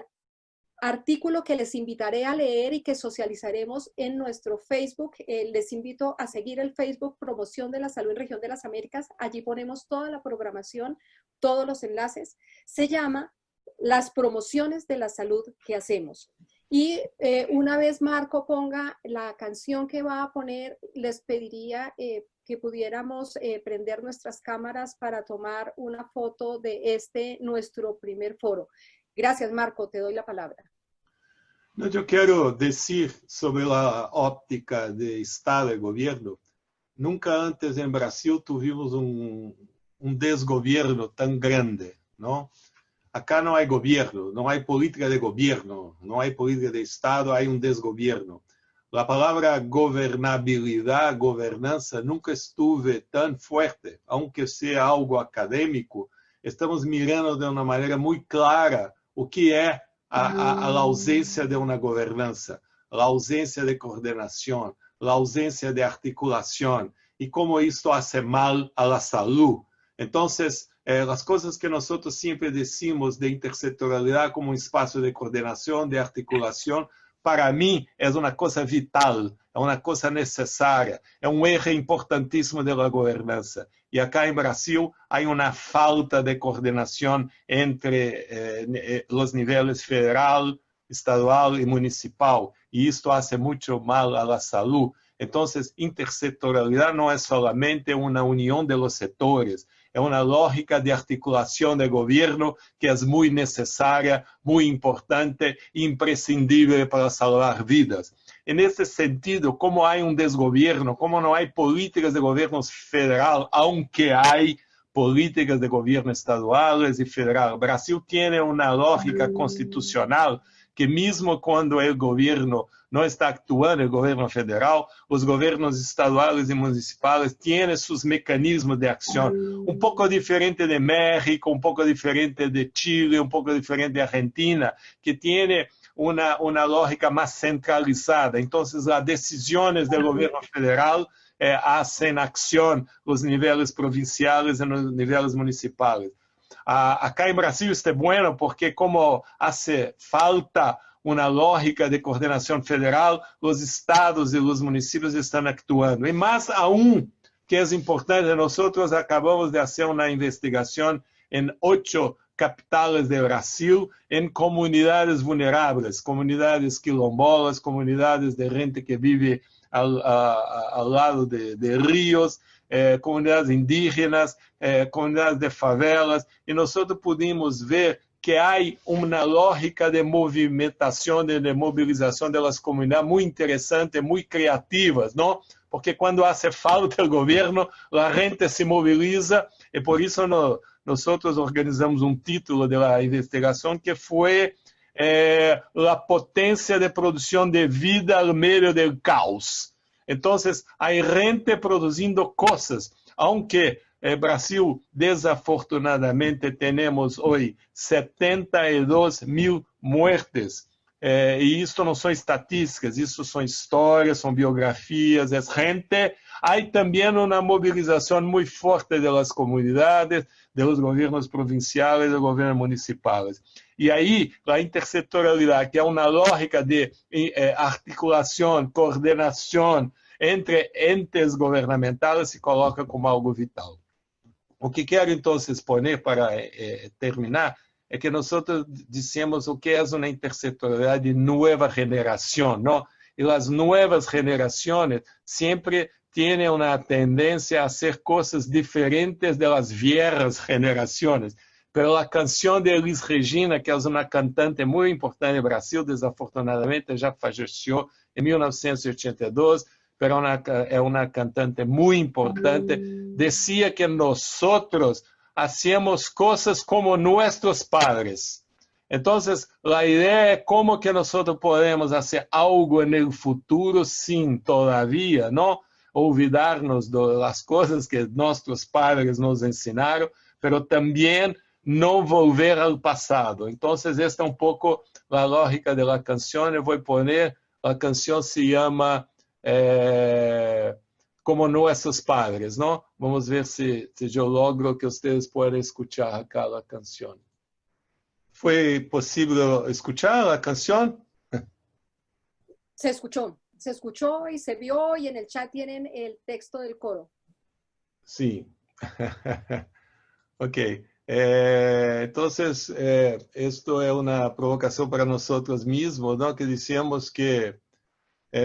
artículo que les invitaré a leer y que socializaremos en nuestro Facebook. Les invito a seguir el Facebook Promoción de la Salud en Región de las Américas. Allí ponemos toda la programación, todos los enlaces. Se llama Las promociones de la salud que hacemos. Y una vez Marco ponga la canción que va a poner, les pediría que pudiéramos prender nuestras cámaras para tomar una foto de nuestro primer foro. Gracias, Marco, te doy la palabra. Yo quiero decir sobre la óptica de Estado y gobierno. Nunca antes en Brasil tuvimos un desgobierno tan grande, ¿no? Acá no hay gobierno, no hay política de gobierno, no hay política de Estado, hay un desgobierno. La palabra gobernabilidad, gobernanza, nunca estuve tan fuerte, aunque sea algo académico. Estamos mirando de una manera muy clara o que é a ausência de uma governança, a ausência de coordenação, a ausência de articulação e como isto hace mal a la salud. Então, as coisas que nós sempre decimos de intersectorialidade como um espaço de coordenação, de articulação, para mim é uma coisa vital, é uma coisa necessária, é um erro importantíssimo da governança. E acá em Brasil há uma falta de coordenação entre os níveis federal, estadual e municipal, e isto faz muito mal à la saúde. Então, intersectorialidade não é solamente uma união de los setores, é uma lógica de articulação de governo que é muito necessária, muito importante e imprescindível para salvar vidas. Nesse sentido, como há desgoverno, como não há políticas de governo federal, aunque há políticas de governo estaduais e federal, o Brasil tem uma lógica constitucional que mesmo quando o governo não está actuando, o governo federal, os governos estaduais e municipais têm seus mecanismos de ação. Um pouco diferente de México, um pouco diferente de Chile, um pouco diferente de Argentina, que tem uma lógica mais centralizada. Então, as decisões do governo federal hacen ação nos níveis provinciais e nos níveis municipais. Acá em Brasil isto é bueno porque como hace falta uma lógica de coordenação federal, os estados e os municípios estão actuando. E mais aún, que é importante, nós acabamos de fazer uma investigação em 8 capitales do Brasil, em comunidades vulneráveis, comunidades quilombolas, comunidades de gente que vive ao lado de rios, comunidades indígenas, comunidades de favelas, e nós pudimos ver que há uma lógica de movimentação, de mobilização das comunidades muito interessante, muito criativas, não? Porque quando hace falta o governo, a gente se mobiliza, e por isso nós organizamos um título da investigação que foi a potência de produção de vida ao meio do caos. Então, há gente produzindo coisas, aunque Brasil, desafortunadamente, temos hoje 72 mil mortes. E isso não são estatísticas, isso são histórias, são biografias, é gente. Há também uma mobilização muito forte das comunidades, dos governos provinciais e dos governos municipais. E aí, a intersectorialidade, que é uma lógica de articulação, coordenação entre entes governamentais, se coloca como algo vital. O que quero, então, exponer para terminar é que nós dissemos o que é uma intersectorialidade de nova geração, não? E as novas gerações sempre têm uma tendência a fazer coisas diferentes das viejas gerações. Pero a canção de Elis Regina, que é uma cantante muito importante no Brasil, desafortunadamente já faleceu em 1982, pero é uma cantante muito importante, dizia que nós hacíamos coisas como nossos padres. Então, a ideia é como que nós podemos fazer algo no futuro, sim, todavia, não olvidarnos das coisas que nossos padres nos ensinaram, pero também no volver al pasado. Entonces, esta es un poco la lógica de la canción. Yo voy a poner, la canción se llama Como Nuestros Padres, ¿no? Vamos a ver si yo logro que ustedes puedan escuchar acá la canción. ¿Fue posible escuchar la canción? Se escuchó y se vio, y en el chat tienen el texto del coro. Sí. Ok. Entonces, esto es una provocación para nosotros mismos, ¿no? Que decíamos que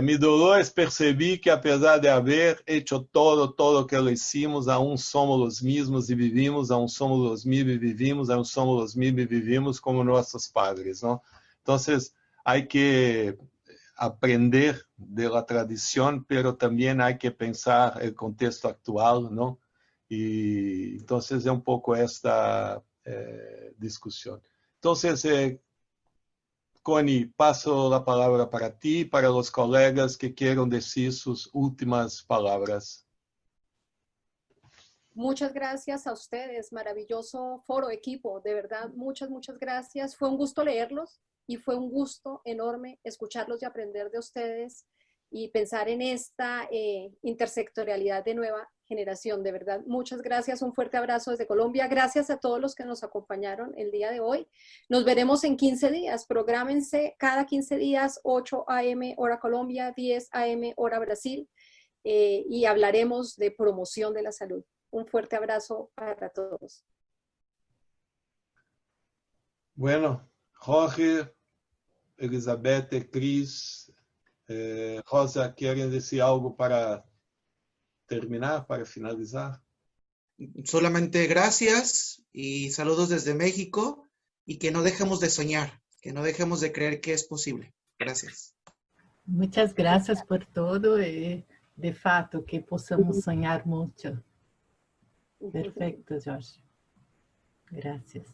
mi dolor es percibir que a pesar de haber hecho todo que lo hicimos, aún somos los mismos y vivimos, aún somos los mismos y vivimos, aún somos los mismos y vivimos como nuestros padres, ¿no? Entonces, hay que aprender de la tradición, pero también hay que pensar el contexto actual, ¿no? Y entonces es un poco esta discusión. Entonces, Connie, paso la palabra para ti, para los colegas que quieran decir sus últimas palabras. Muchas gracias a ustedes, maravilloso foro, equipo, de verdad, muchas gracias. Fue un gusto leerlos y fue un gusto enorme escucharlos y aprender de ustedes y pensar en esta intersectorialidad de nueva generación. De verdad, muchas gracias, un fuerte abrazo desde Colombia. Gracias a todos los que nos acompañaron el día de hoy. Nos veremos en 15 días. Prográmense cada 15 días, 8 a.m. hora Colombia, 10 a.m. hora Brasil, y hablaremos de promoción de la salud. Un fuerte abrazo para todos. Bueno, Jorge, Elizabeth, Cris, Rosa, ¿quieren decir algo para terminar, para finalizar? Solamente gracias y saludos desde México, y que no dejemos de soñar, que no dejemos de creer que es posible. Gracias. Muchas gracias por todo y de fato que possamos sonhar mucho. Perfecto, Jorge. Gracias.